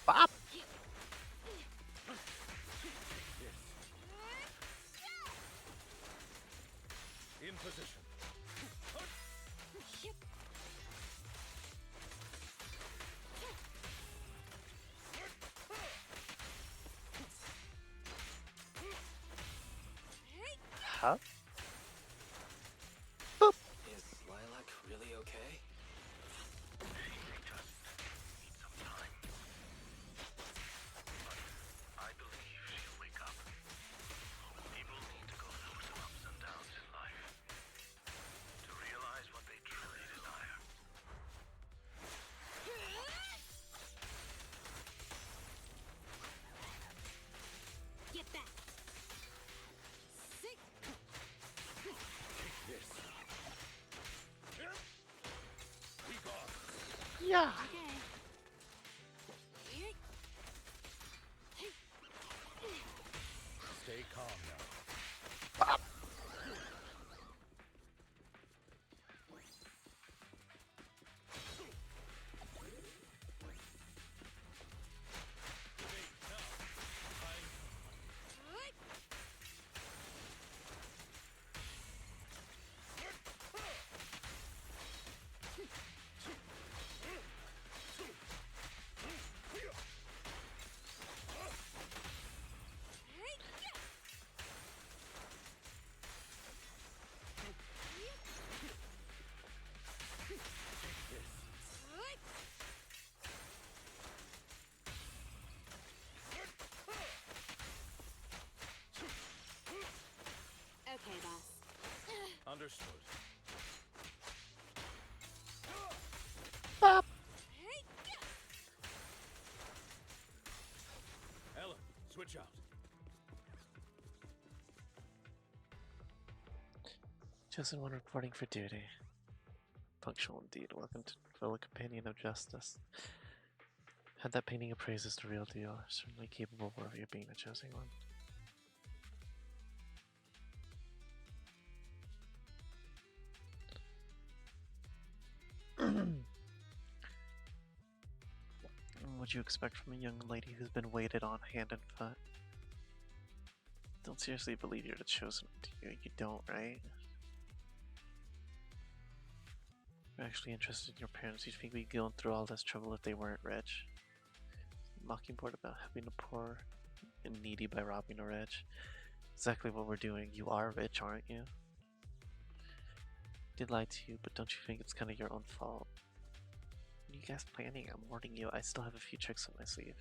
Bop! In position. Huh? Is Lilac really okay? She may just need some time. But I believe she'll wake up. People need to go through some ups and downs in life to realize what they truly desire. Get back. Take this. Be gone. Yeah! Okay. Stay calm now. Bop! Understood. Bop. Ellen, switch out. Chosen one reporting for duty. Punctual indeed. Welcome to fellow companion of justice. Had that painting appraised as the real deal. Certainly capable of you being the chosen one. What you expect from a young lady who's been waited on hand and foot? Don't seriously believe you're the chosen one, do you? You don't, right? You're actually interested in your parents. You'd think we'd be going through all this trouble if they weren't rich. Mockingbird about helping the poor and needy by robbing the rich. Exactly what we're doing. You are rich, aren't you? I did lie to you, but don't you think it's kind of your own fault? What are you guys planning? I'm warning you, I still have a few tricks up my sleeve.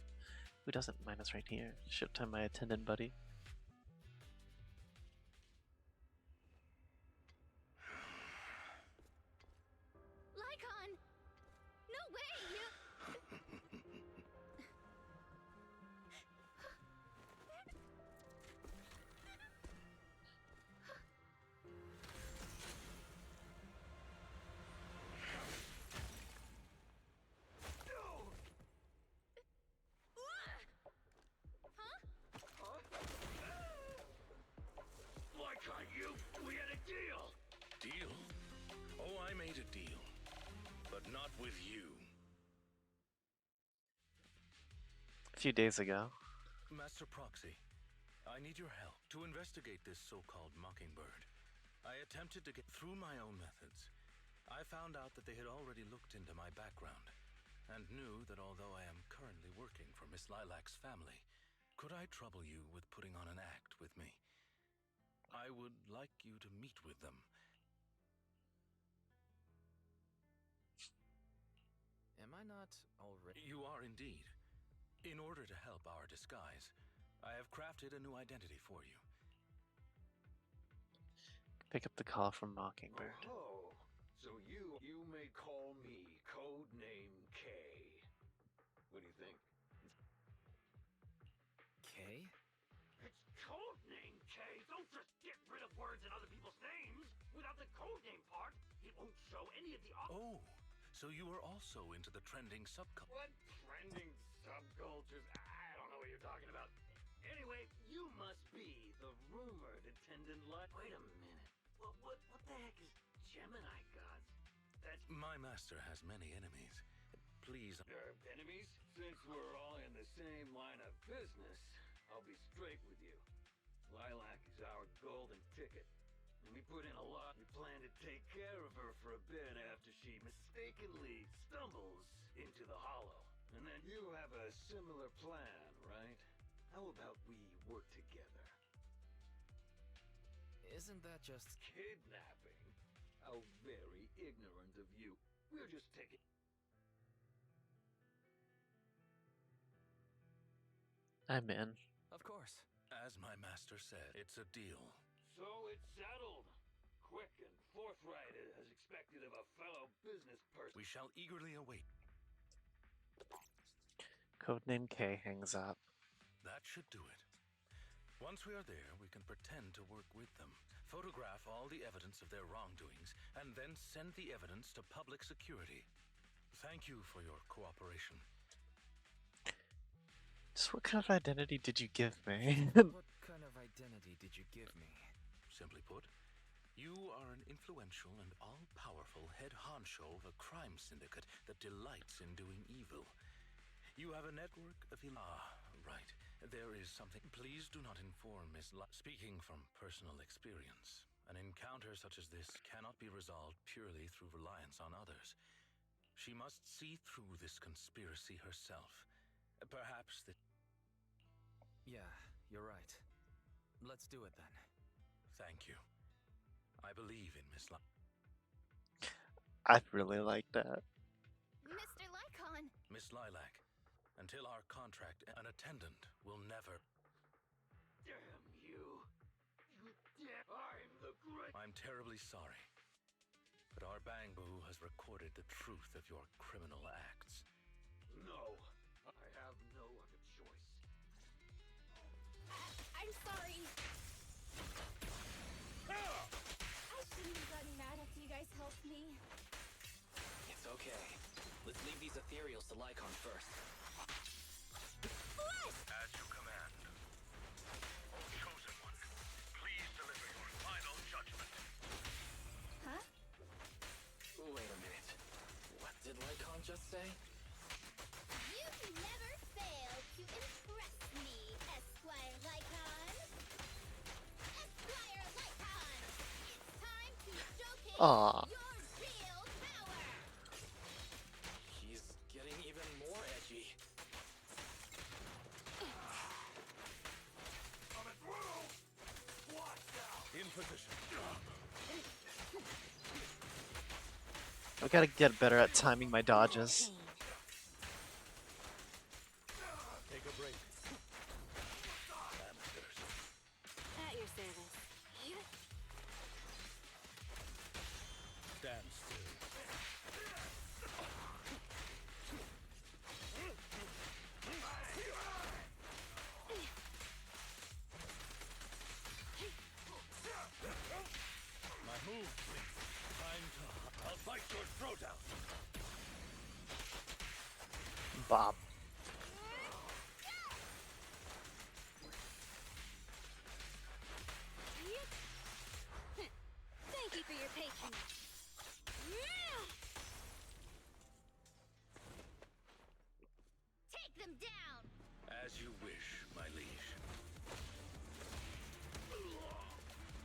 Who doesn't? Mine is right here. Showtime, my attendant buddy. Lycon! No way, you... Like you, we had a deal. Deal? Oh, I made a deal. But not with you. A few days ago. Master Proxy, I need your help to investigate this so-called Mockingbird. I attempted to get through my own methods. I found out that they had already looked into my background and knew that although I am currently working for Miss Lilac's family, could I trouble you with putting on an act with me? I would like you to meet with them. Am I not already? You are indeed. In order to help our disguise, I have crafted a new identity for you. Pick up the call from Mockingbird. Oh, so you may call me Codename K. What do you think? K? It's Codename K. Don't just get rid of words in other people's names. Without the codename part, it won't show any of the... Oh, so you are also into the trending subculture. What trending subcultures? I don't know what you're talking about. Anyway, you must be the rumored attendant Wait a minute. What the heck is Gemini gods? That's... My master has many enemies. Please... enemies? Since we're all in the same line of business, I'll be straight with you. Lilac is our golden ticket. And we put in a lot. We plan to take care of her for a bit after she mistakenly stumbles into the hollow. And then you have a similar plan, right? How about we work together? Isn't that just... Kidnapping? How very ignorant of you. We're just taking... I'm in. Of course. As my master said, it's a deal. So it's settled. Quick and forthright as expected of a fellow business person. We shall eagerly await. Codename K hangs up. That should do it. Once we are there, we can pretend to work with them, photograph all the evidence of their wrongdoings, and then send the evidence to public security. Thank you for your cooperation. Just what kind of identity did you give me? What kind of identity did you give me? Simply put, you are an influential and all-powerful head honcho of a crime syndicate that delights in doing evil. You have a network of... right. There is something... Please do not inform Miss Speaking from personal experience, an encounter such as this cannot be resolved purely through reliance on others. She must see through this conspiracy herself. Perhaps the... Yeah, you're right. Let's do it then. Thank you. I believe in Miss I really like that. Mr. Lycon! Miss Lilac, until our contract, an attendant will never... Damn you. You dare... I'm the great... I'm terribly sorry, but our Bangbu has recorded the truth of your criminal acts. No, I have no other choice. I'm sorry. I shouldn't have gotten mad after you guys helped me. It's okay. Let's leave these ethereals to Lycon first. What? As you command. Chosen one, please deliver your final judgment. Huh? Wait a minute. What did Lycon just say? You never fail to impress me, Esquire Lycon. Esquire Lycon! It's time to showcase Aw. your real power! He's getting even more edgy. Coming through! Watch out! In position. I gotta get better at timing my dodges. Take a break. Amateurs. At your service. Stand still. My move. Time to... I'll bite your throat out. Bob. Thank you for your patronage. Take them down! As you wish, my liege.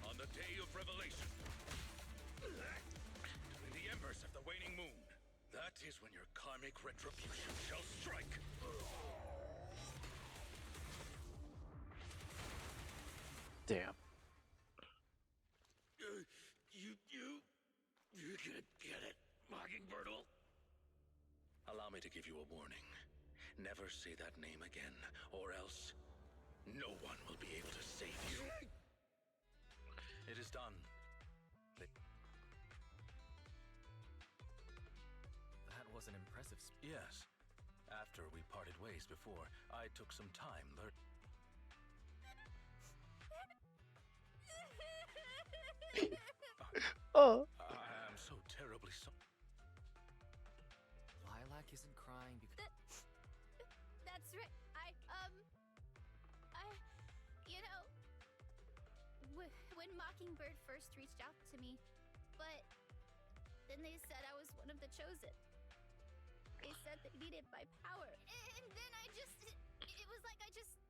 On the day of revelation, the embers of the waning moon, that is when your karmic retribution shall strike. Damn. You're gonna get it, Mockingbirdle. Allow me to give you a warning. Never say that name again, or else no one will be able to save you. It is done. That was an impressive Yes. After we parted ways before, I took some time learning. Oh. I am so terribly sorry. Lilac isn't crying because... That's right. You know, when Mockingbird first reached out to me, but then they said I was one of the chosen. They said they needed my power. And then it was like I just...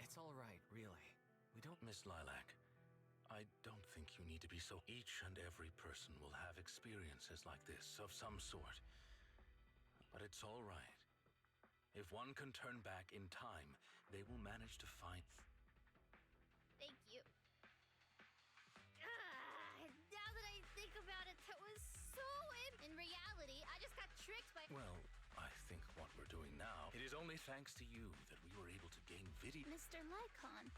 It's all right, really. We don't... Miss Lilac, I don't think you need to be so... Each and every person will have experiences like this, of some sort. But it's all right. If one can turn back in time, they will manage to find... Thank you. Now that I think about it, that was so... In reality, I just got tricked by... Well, I think what we're doing now, it is only thanks to you that we were able to gain video... Mr. Lycon.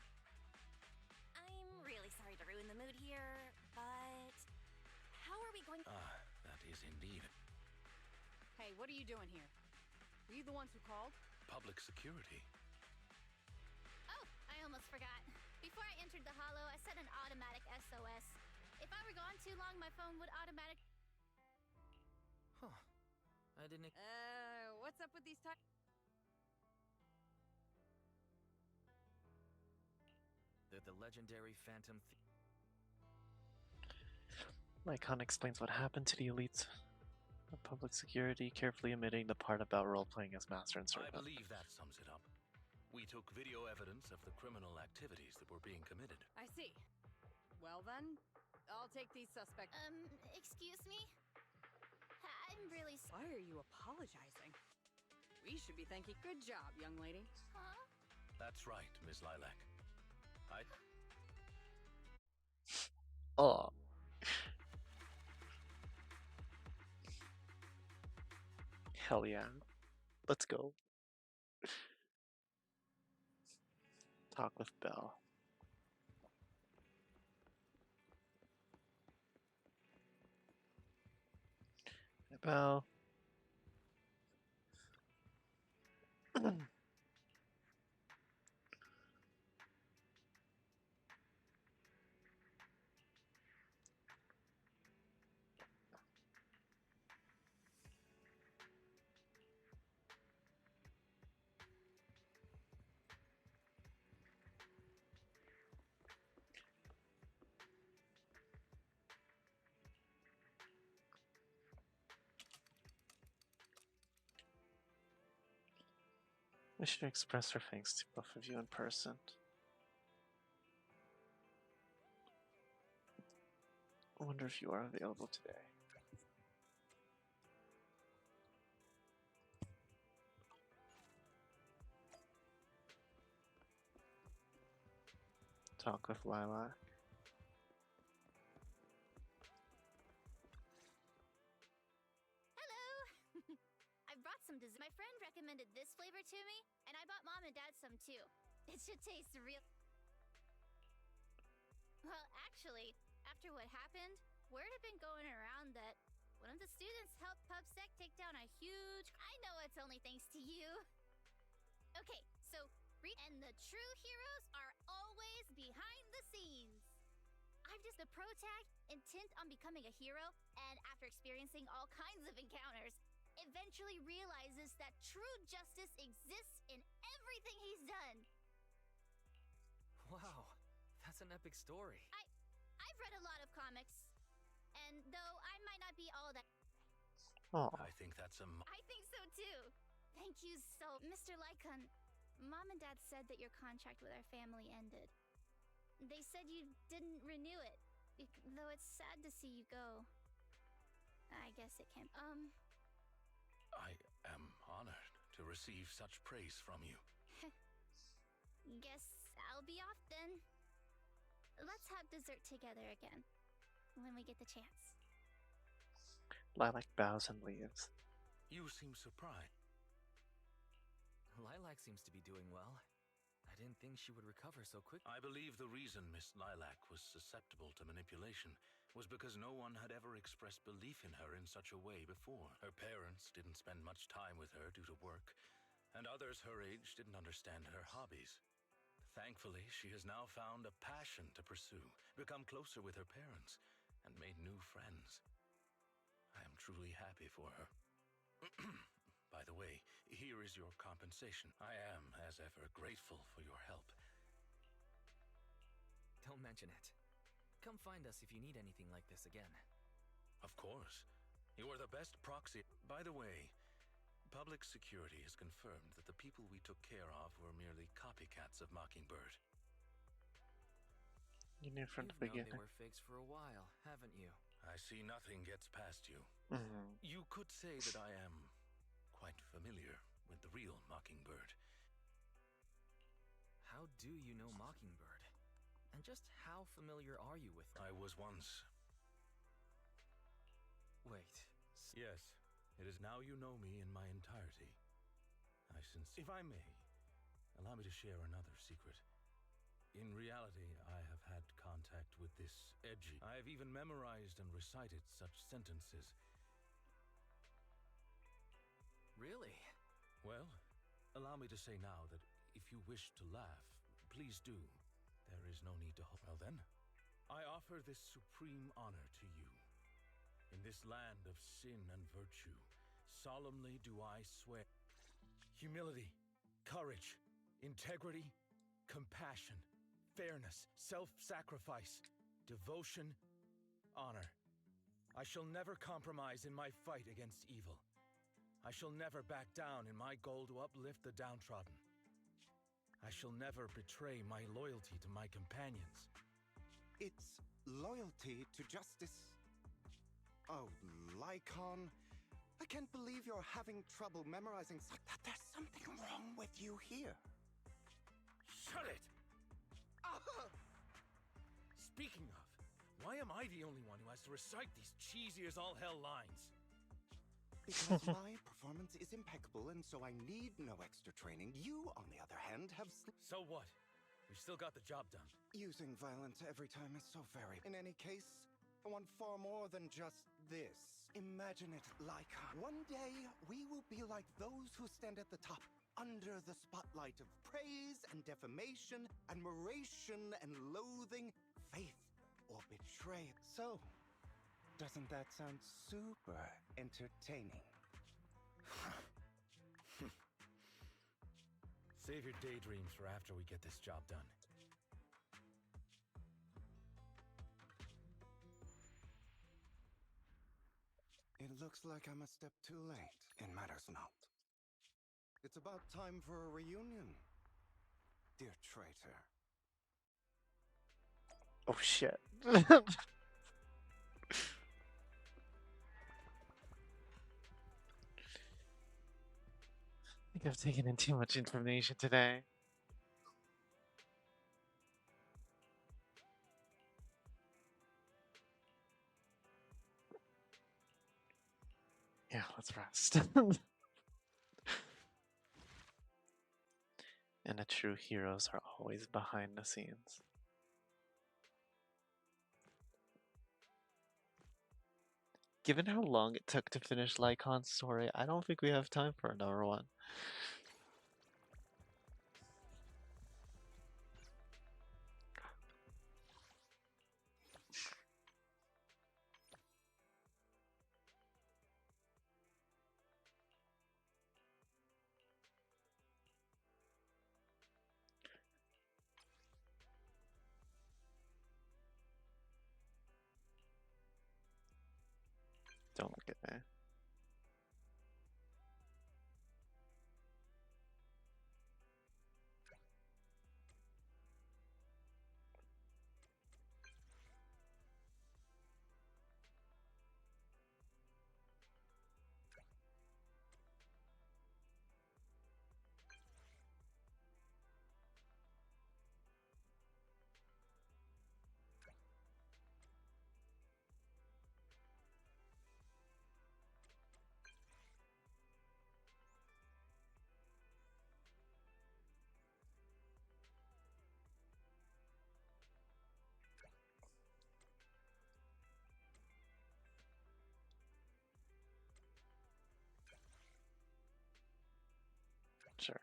I'm really sorry to ruin the mood here, but how are we going? Ah, that is indeed Hey, what are you doing here? Were you the ones who called? public security. Oh, I almost forgot. Before I entered the hollow, I set an automatic SOS. If I were gone too long, my phone would automatic... Huh. I didn't... What's up with these The legendary Phantom... Lycon explains what happened to the elites of public security, carefully omitting the part about role-playing as master and I servant. believe that sums it up. We took video evidence of the criminal activities that were being committed. I see. Well then, I'll take these suspects. Excuse me? I'm really Why are you apologizing? We should be thanking... Good job, young lady. Huh? That's right, Miss Lilac. Oh. Hell yeah. Let's go. Talk with Belle. Well, we should express our thanks to both of you in person. I wonder if you are available today. Talk with Lilac. Hello! I brought some dessert. My friend recommended this flavor to me, and I bought Mom and Dad some too. It should taste real. Well, actually, after what happened, word had been going around that one of the students helped PubSec take down a huge. I know it's only thanks to you. Okay, so and the true heroes are always behind the scenes. I'm just a pro tag, intent on becoming a hero, and after experiencing all kinds of encounters, eventually realizes that true justice exists in everything he's done. Wow, that's an epic story. I've read a lot of comics, and though I might not be all that, Oh, I think that's a. I think so too. Thank you so, Mr. Lycon. Mom and Dad said that your contract with our family ended. They said you didn't renew it, though it's sad to see you go. I guess it can. I am honored to receive such praise from you. Guess I'll be off then. Let's have dessert together again, when we get the chance. Lilac bows and leaves. You seem surprised. Lilac seems to be doing well. I didn't think she would recover so quick. I believe the reason Miss Lilac was susceptible to manipulation was because no one had ever expressed belief in her in such a way before. Her parents didn't spend much time with her due to work, and others her age didn't understand her hobbies. Thankfully, she has now found a passion to pursue, become closer with her parents, and made new friends. I am truly happy for her. By the way, here is your compensation. I am, as ever, grateful for your help. Don't mention it. Come find us if you need anything like this again. Of course. You are the best proxy. By the way, public security has confirmed that the people we took care of were merely copycats of Mockingbird. You knew from the You've known beginning. they were fakes for a while, haven't you? I see nothing gets past you. Mhm. You could say that I am quite familiar with the real Mockingbird. How do you know Mockingbird? And just how familiar are you with her? I was once. Wait. Yes, it is now you know me in my entirety. If I may, allow me to share another secret. In reality, I have had contact with this edgy. I have even memorized and recited such sentences. Really? Well, allow me to say now that if you wish to laugh, please do. There is no need to hold. Well then, I offer this supreme honor to you. In this land of sin and virtue, solemnly do I swear. Humility, courage, integrity, compassion, fairness, self-sacrifice, devotion, honor. I shall never compromise in my fight against evil. I shall never back down in my goal to uplift the downtrodden. I shall never betray my loyalty to my companions. It's loyalty to justice. Oh, Lycon, I can't believe you're having trouble memorizing that. There's something wrong with you here. Shut it! Speaking of, why am I the only one who has to recite these cheesy as all hell lines? Because my performance is impeccable, and so I need no extra training. You, on the other hand, have... So what? We still got the job done. Using violence every time is so very... In any case, I want far more than just this. Imagine it, Lycan. One day, we will be like those who stand at the top, under the spotlight of praise and defamation, admiration and loathing, faith or betrayal. So, doesn't that sound super entertaining? Save your daydreams for after we get this job done. It looks like I'm a step too late. It matters not. It's about time for a reunion, dear traitor. Oh shit. I think I've taken in too much information today. Yeah, let's rest. And the true heroes are always behind the scenes. Given how long it took to finish Lycon's story, I don't think we have time for another one. Don't look at me. Sure.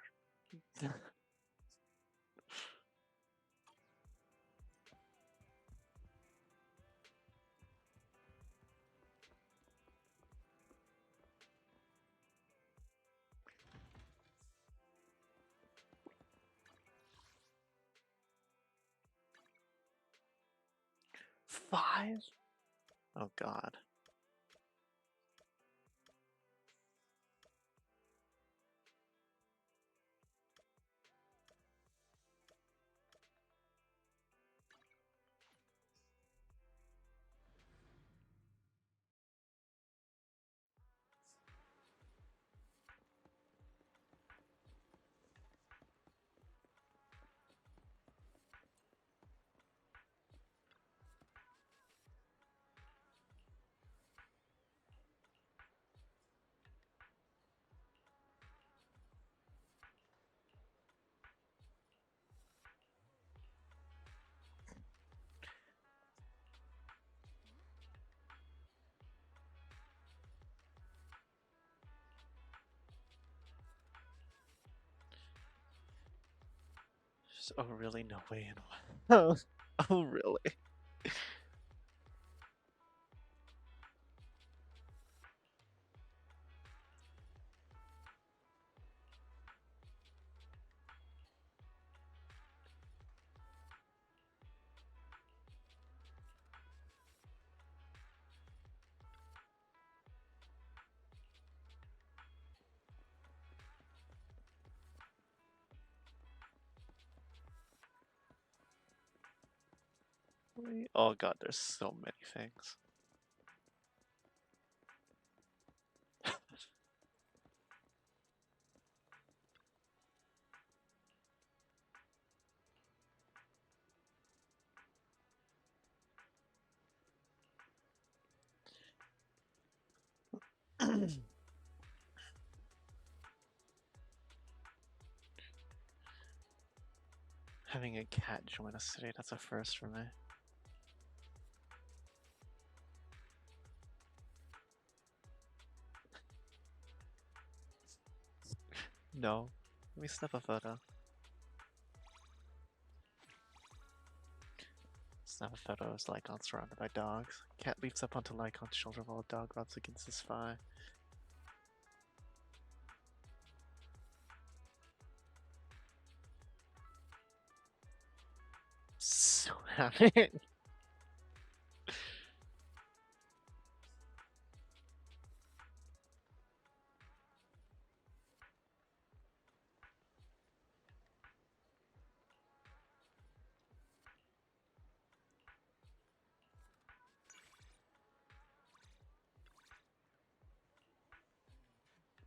5? Oh god. Oh really? No way in oh, oh really? Oh god, there's so many things. Having a cat join us today, that's a first for me. No. Let me snap a photo. Snap a photo as Lycon surrounded by dogs. Cat leaps up onto Lycon's shoulder while a dog rubs against his thigh. So happy.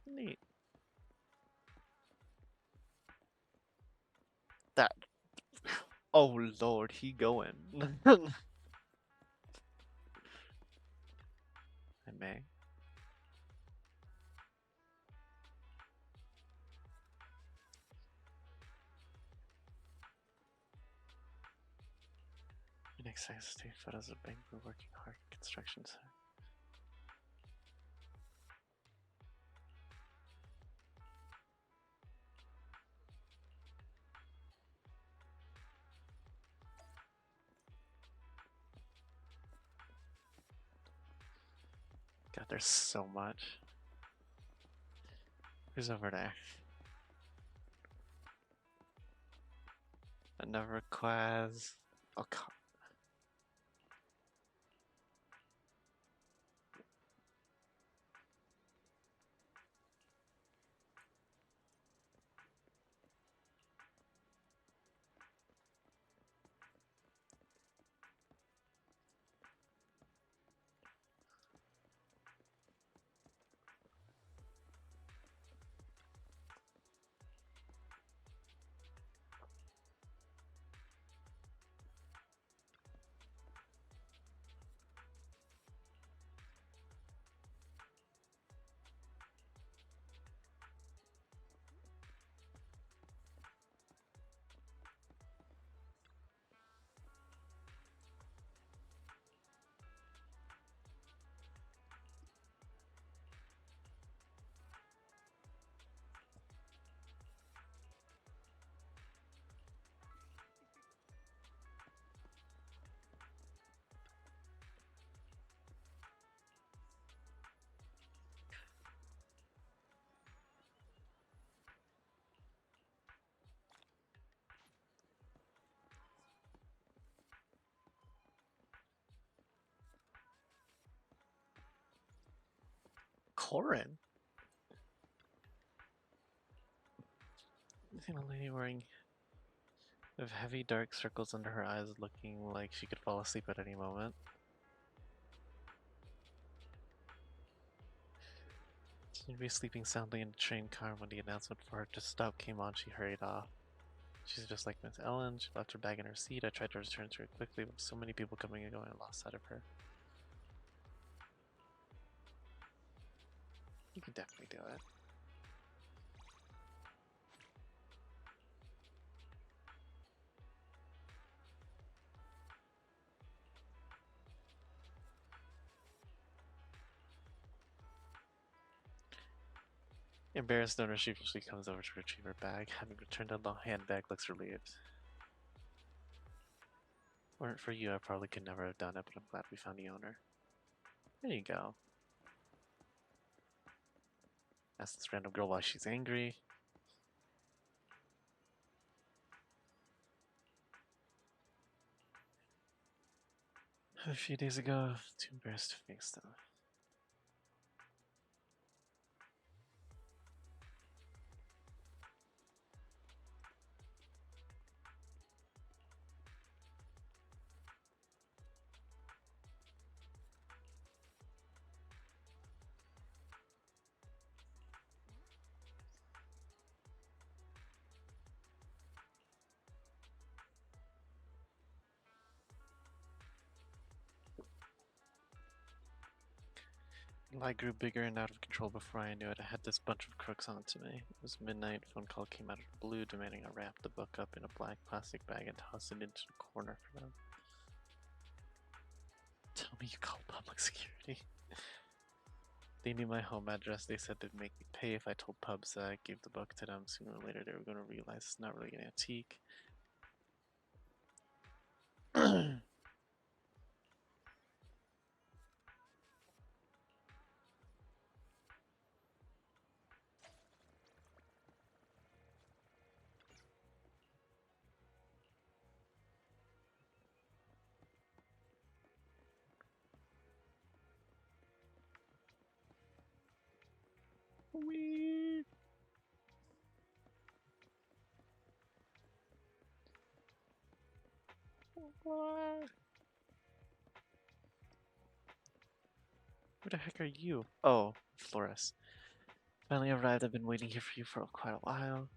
Neat. That. Oh lord, he going. I may. Next size take photos of bamboo working hard construction site. God, there's so much. Who's over there? Another Quaz. Oh god. Corin? I think a lady wearing with heavy dark circles under her eyes looking like she could fall asleep at any moment. She seemed to be sleeping soundly in a train car. When the announcement for her to stop came on, she hurried off. She's just like Miss Ellen. She left her bag in her seat. I tried to return to her quickly, but so many people coming and going, I lost sight of her. You can definitely do it. Embarrassed owner sheepishly comes over to retrieve her bag. Having returned the handbag, looks relieved. Weren't for you, I probably could never have done it, but I'm glad we found the owner. There you go. Ask this random girl why she's angry. A few days ago, too embarrassed to face them. I grew bigger and out of control before I knew it. I had this bunch of crooks onto me. It was midnight. Phone call came out of the blue demanding I wrap the book up in a black plastic bag and toss it into the corner for them. Tell me you called public security. They knew my home address. They said they'd make me pay if I told pubs that I gave the book to them. Sooner or later, they were going to realize it's not really an antique. Wee. Who the heck are you? Oh, Flores. Finally arrived. I've been waiting here for you for quite a while.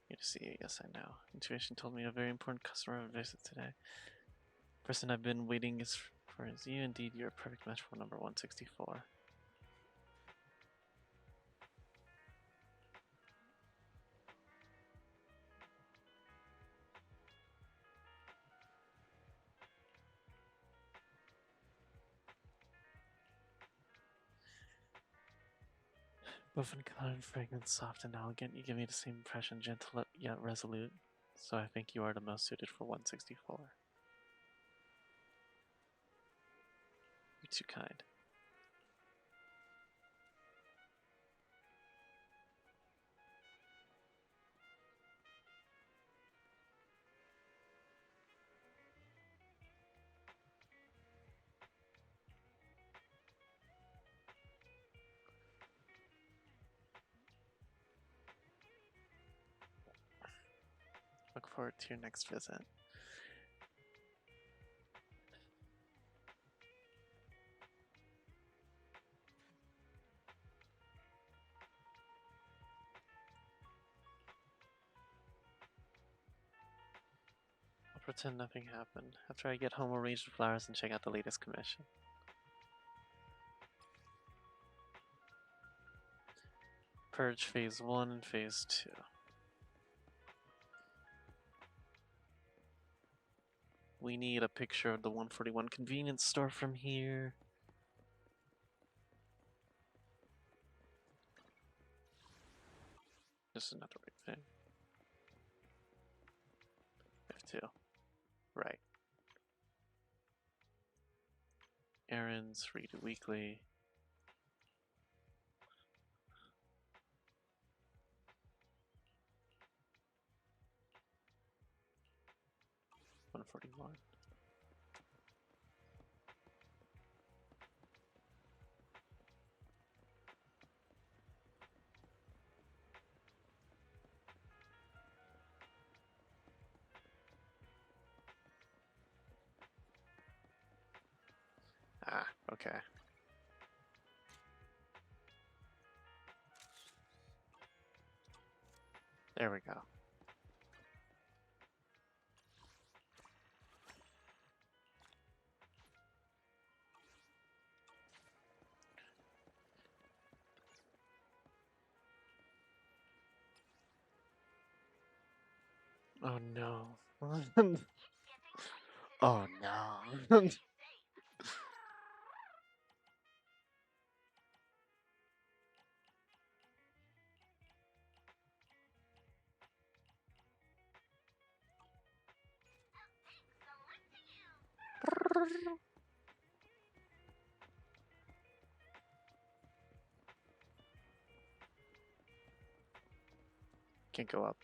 Here to see you. Yes, I know. Intuition told me a very important customer will visit today. Person I've been waiting is for is you. Indeed, you're a perfect match for number 164. Both in color and fragrance, soft and elegant, you give me the same impression, gentle yet resolute. So I think you are the most suited for 164. You're too kind. Look forward to your next visit. I'll pretend nothing happened. After I get home, arrange the flowers and check out the latest commission. Purge Phase 1 and Phase 2. We need a picture of the 141 convenience store from here. This is not the right thing. F2. Right. Errands, read it weekly. $141. Ah, okay. There we go. Oh no. Oh no. Can't go up.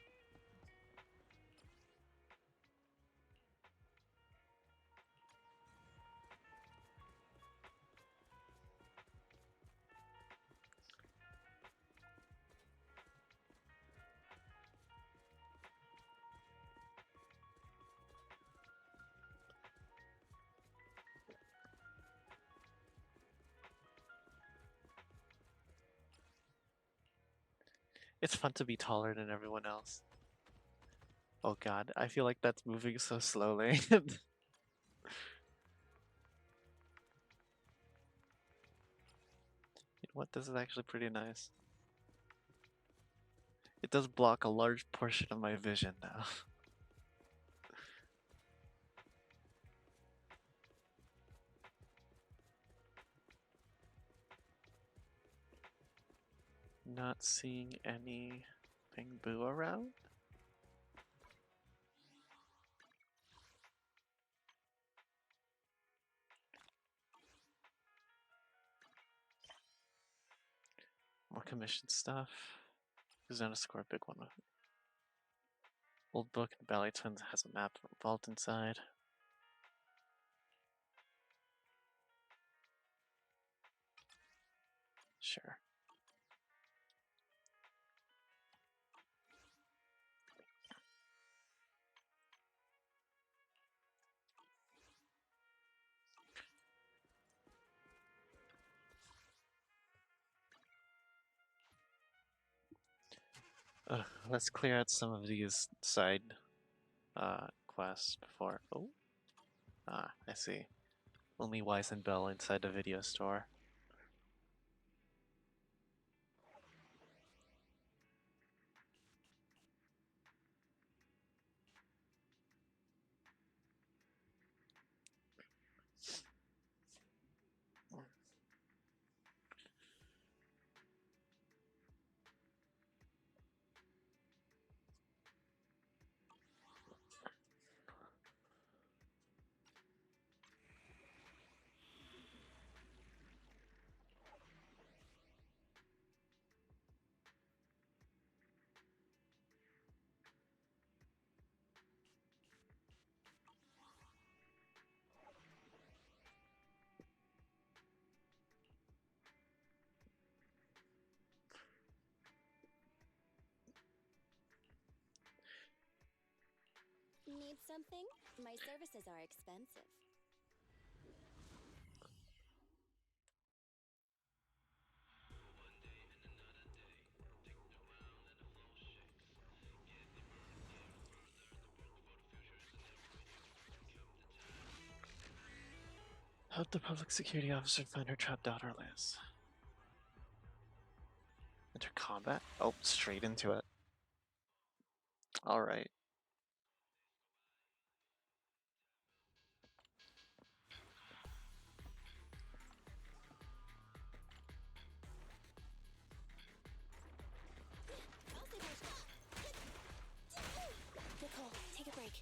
It's fun to be taller than everyone else. Oh god, I feel like that's moving so slowly. You know what? This is actually pretty nice. It does block a large portion of my vision now. Not seeing anything boo around. More commission stuff. Who's gonna score a big one? Old book and Ballet Twins has a map of a vault inside. Sure. Let's clear out some of these side quests before. Oh, I see. Only Wise and Bell inside the video store. Need something? My services are expensive. Help the public security officer find her trapped daughter, Liz. Enter combat? Oh, straight into it. Alright. Nicole, take a break.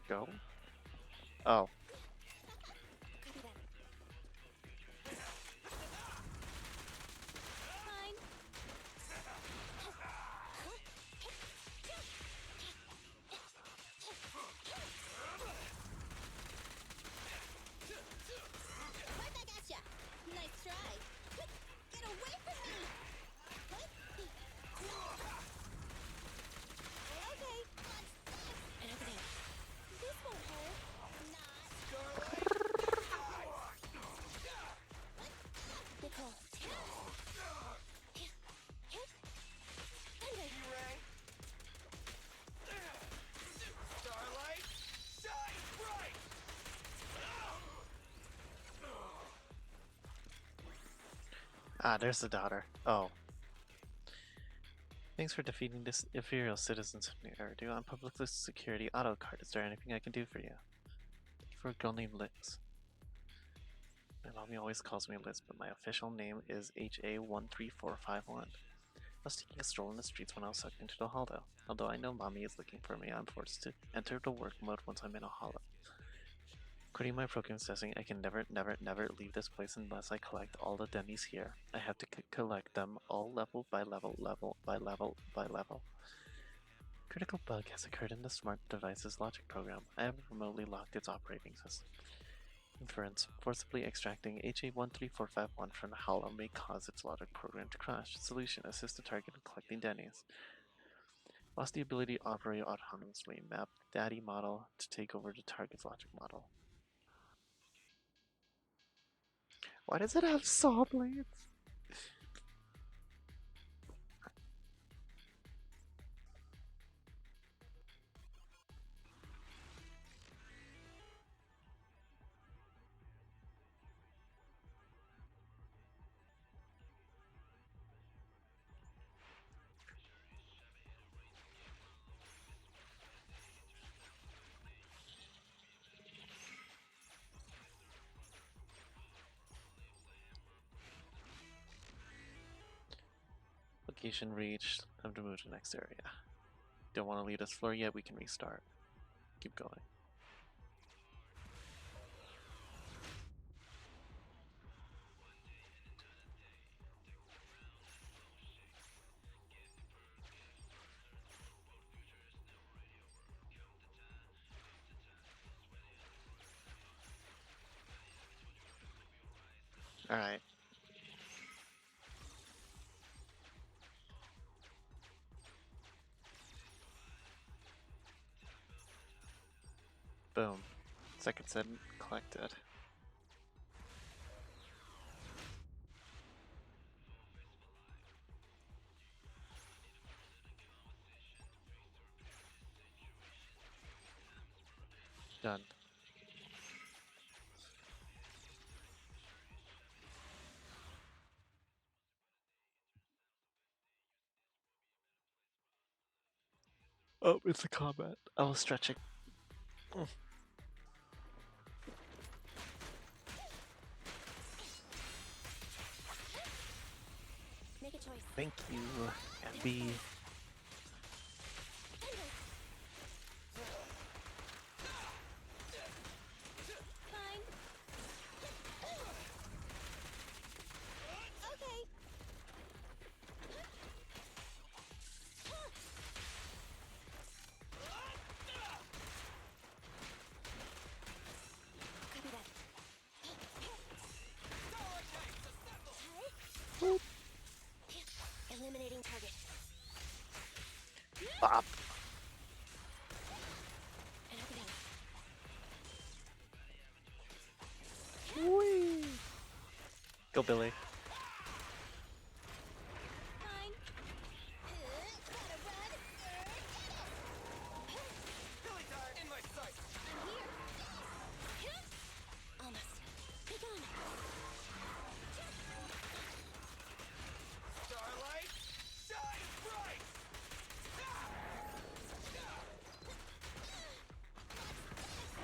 Go. Oh. Copy that. Fine. Right back at ya. Nice try. Get away from me! Okay, what's this? And over there. This won't hurt. Not. Nicole. Starlight, shine bright! Ah, there's the daughter. Oh. Thanks for defeating this ethereal citizens of New Eridu on public security auto card. Is there anything I can do for you? For a girl named Liz. My mommy always calls me Liz, but my official name is HA13451. I was taking a stroll in the streets when I was sucked into the hollow. Although I know mommy is looking for me, I'm forced to enter the work mode once I'm in a hollow. According to my program setting, I can never leave this place unless I collect all the Denny's here. I have to collect them all level by level. Critical bug has occurred in the smart device's logic program. I have remotely locked its operating system. Inference: forcibly extracting HA13451 from the hollow may cause its logic program to crash. Solution: assist the target in collecting Denny's. Lost the ability to operate autonomously. Map daddy model to take over the target's logic model. Why does it have saw blades? Location reached. Time to move to the next area. Don't want to leave this floor yet, we can restart. Keep going. Alright. Boom. Second set collected. Done. Oh, it's a combat. I was stretching. Make a choice. Thank you, Abby. Fine. Okay. Copy that. Eliminating target. Bop. And opening. Whee! Go, Billy. Fine. Gotta run. Billy time in my sight. I'm here. Almost. Be gone. Starlight, shine bright. They're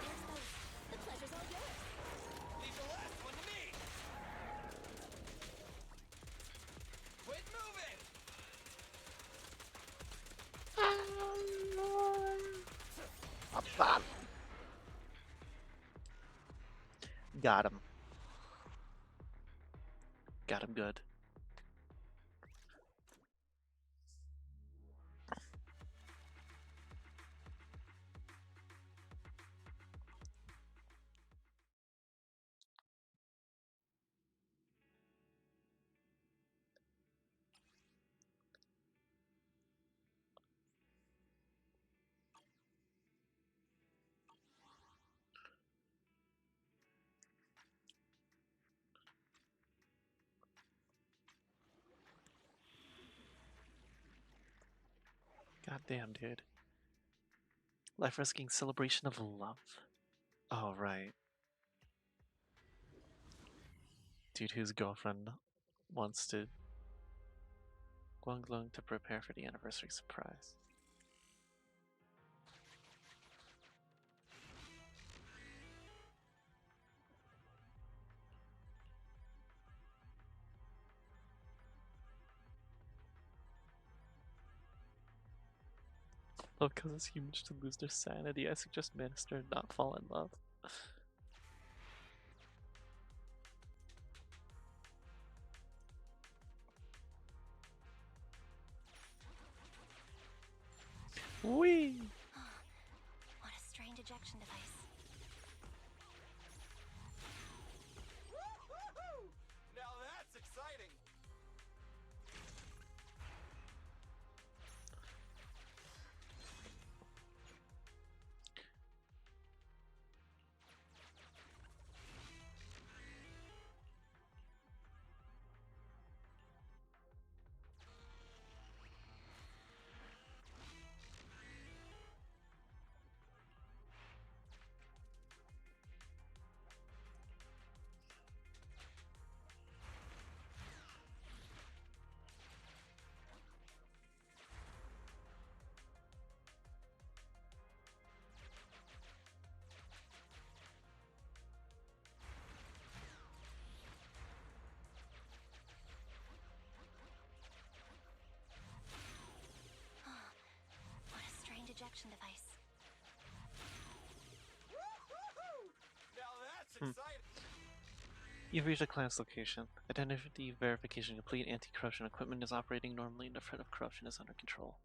exposed. The pleasure's all yours. Leave the last one to me. Quit moving. Bop, bop. Got him. Got him good. God damn, dude. Life risking celebration of love. Oh, right. Dude whose girlfriend wants to Guanglong to prepare for the anniversary surprise. Oh, because it's huge to lose their sanity, I suggest Minister and not fall in love. Whee! What a strange ejection device. Woo-hoo-hoo! Now that's exciting. exciting. You've reached a client's location. Identity verification complete. Anti-corruption equipment is operating normally and the threat of corruption is under control.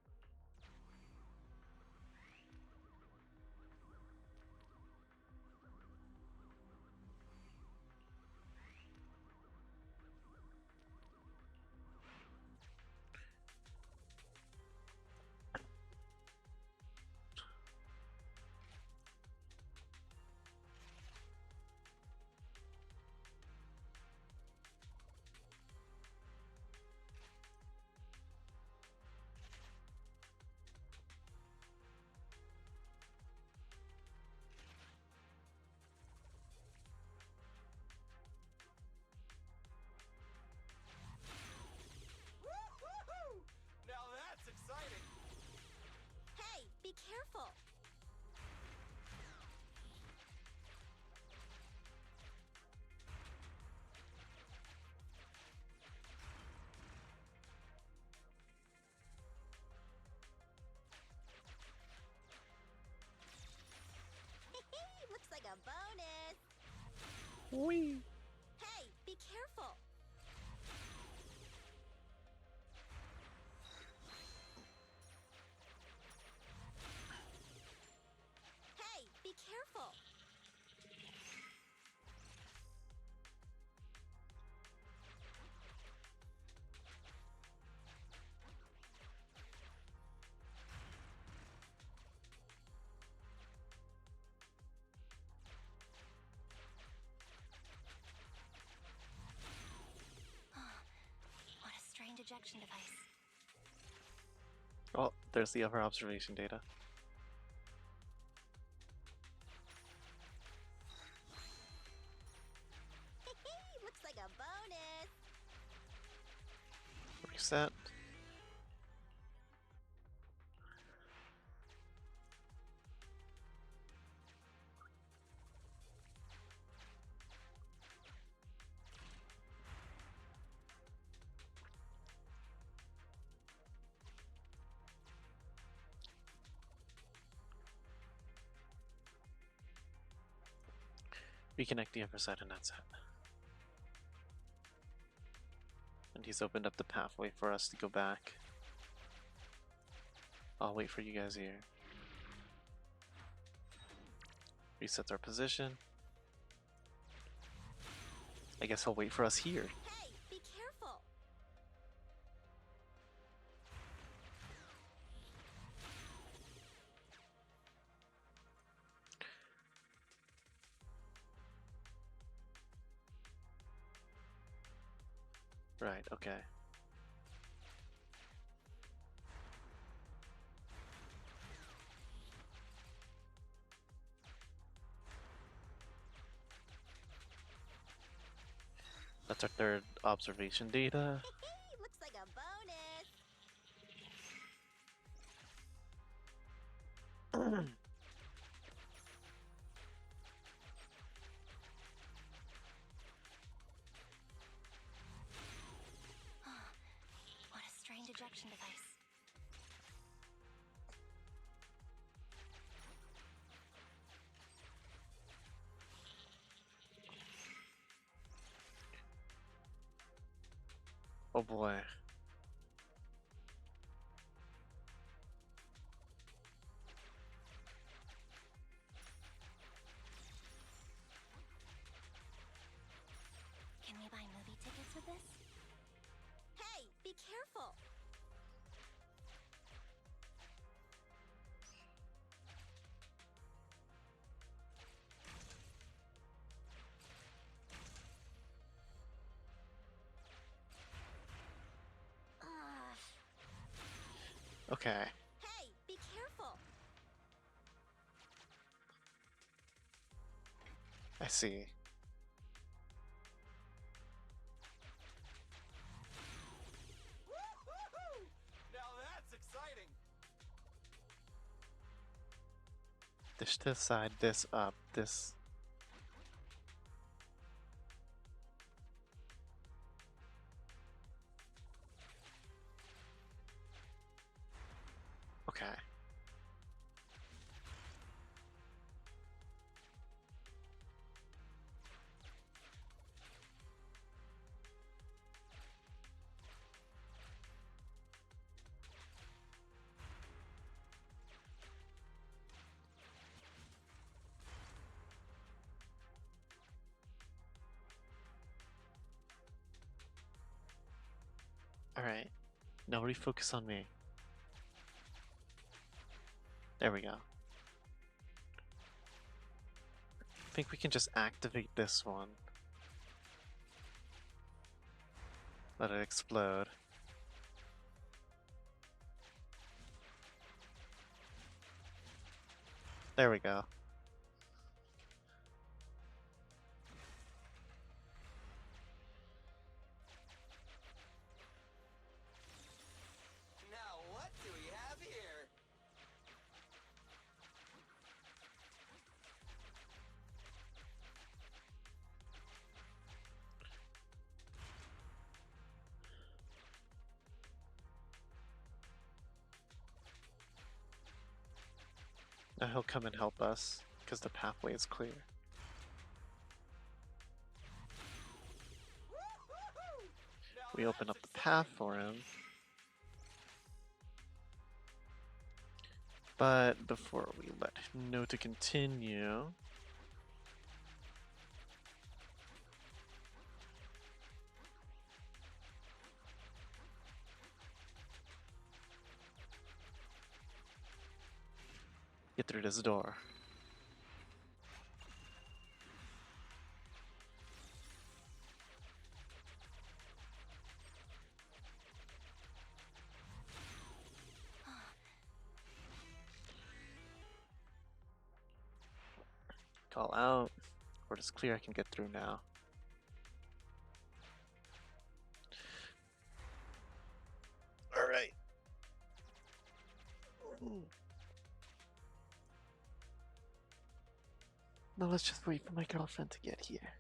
Woo-hoo-hoo! Now that's exciting. Hey, be careful! Looks like a bonus! Whee! Hey, be careful! Hey, be careful! What a strange ejection device. Oh, there's the other observation data. Looks like a bonus! Reset. Reconnect the other side and that's it. And he's opened up the pathway for us to go back. I'll wait for you guys here. Resets our position. I guess he'll wait for us here. Hey, be careful! Right, okay. That's our third observation data. Looks like a bonus! What a strange ejection device. Oh boy. Can we buy movie tickets with this? Hey, be careful! Okay. Hey, be careful! I see. Woo-hoo-hoo! Now that's exciting. This side, this up, this. Okay. Alright. Nobody focus on me. There we go. I think we can just activate this one. Let it explode. There we go. Now what do we have here? Now he'll come and help us, because the pathway is clear. We open up the path for him. But before we let him know to continue, get through this door. Call out. Word is clear, I can get through now. Alright. Now let's just wait for my girlfriend to get here.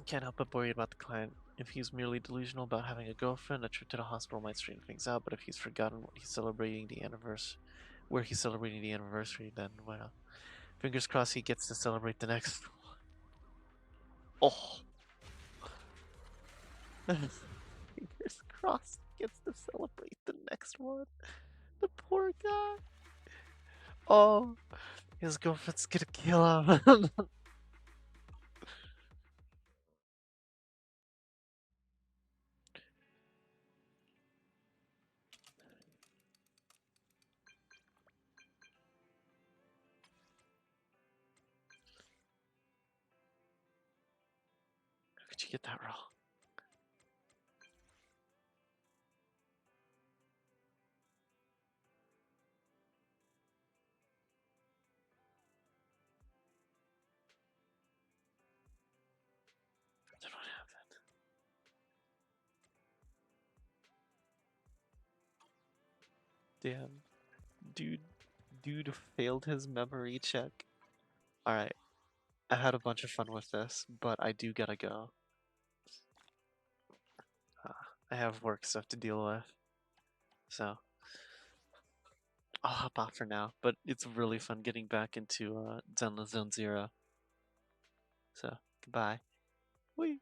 Can't help but worry about the client. If he's merely delusional about having a girlfriend, a trip to the hospital might straighten things out, but if he's forgotten what he's celebrating the anniversary, where he's celebrating the anniversary, then well, fingers crossed he gets to celebrate the next one. Oh! Fingers crossed he gets to celebrate the next one. The poor guy. Oh, his girlfriend's gonna kill him. How could you get that wrong? Then what happened? Damn. Dude failed his memory check. Alright. I had a bunch of fun with this, but I do gotta go. I have work stuff to deal with. So, I'll hop off for now, but it's really fun getting back into Zenless Zone Zero. So, goodbye. Whee!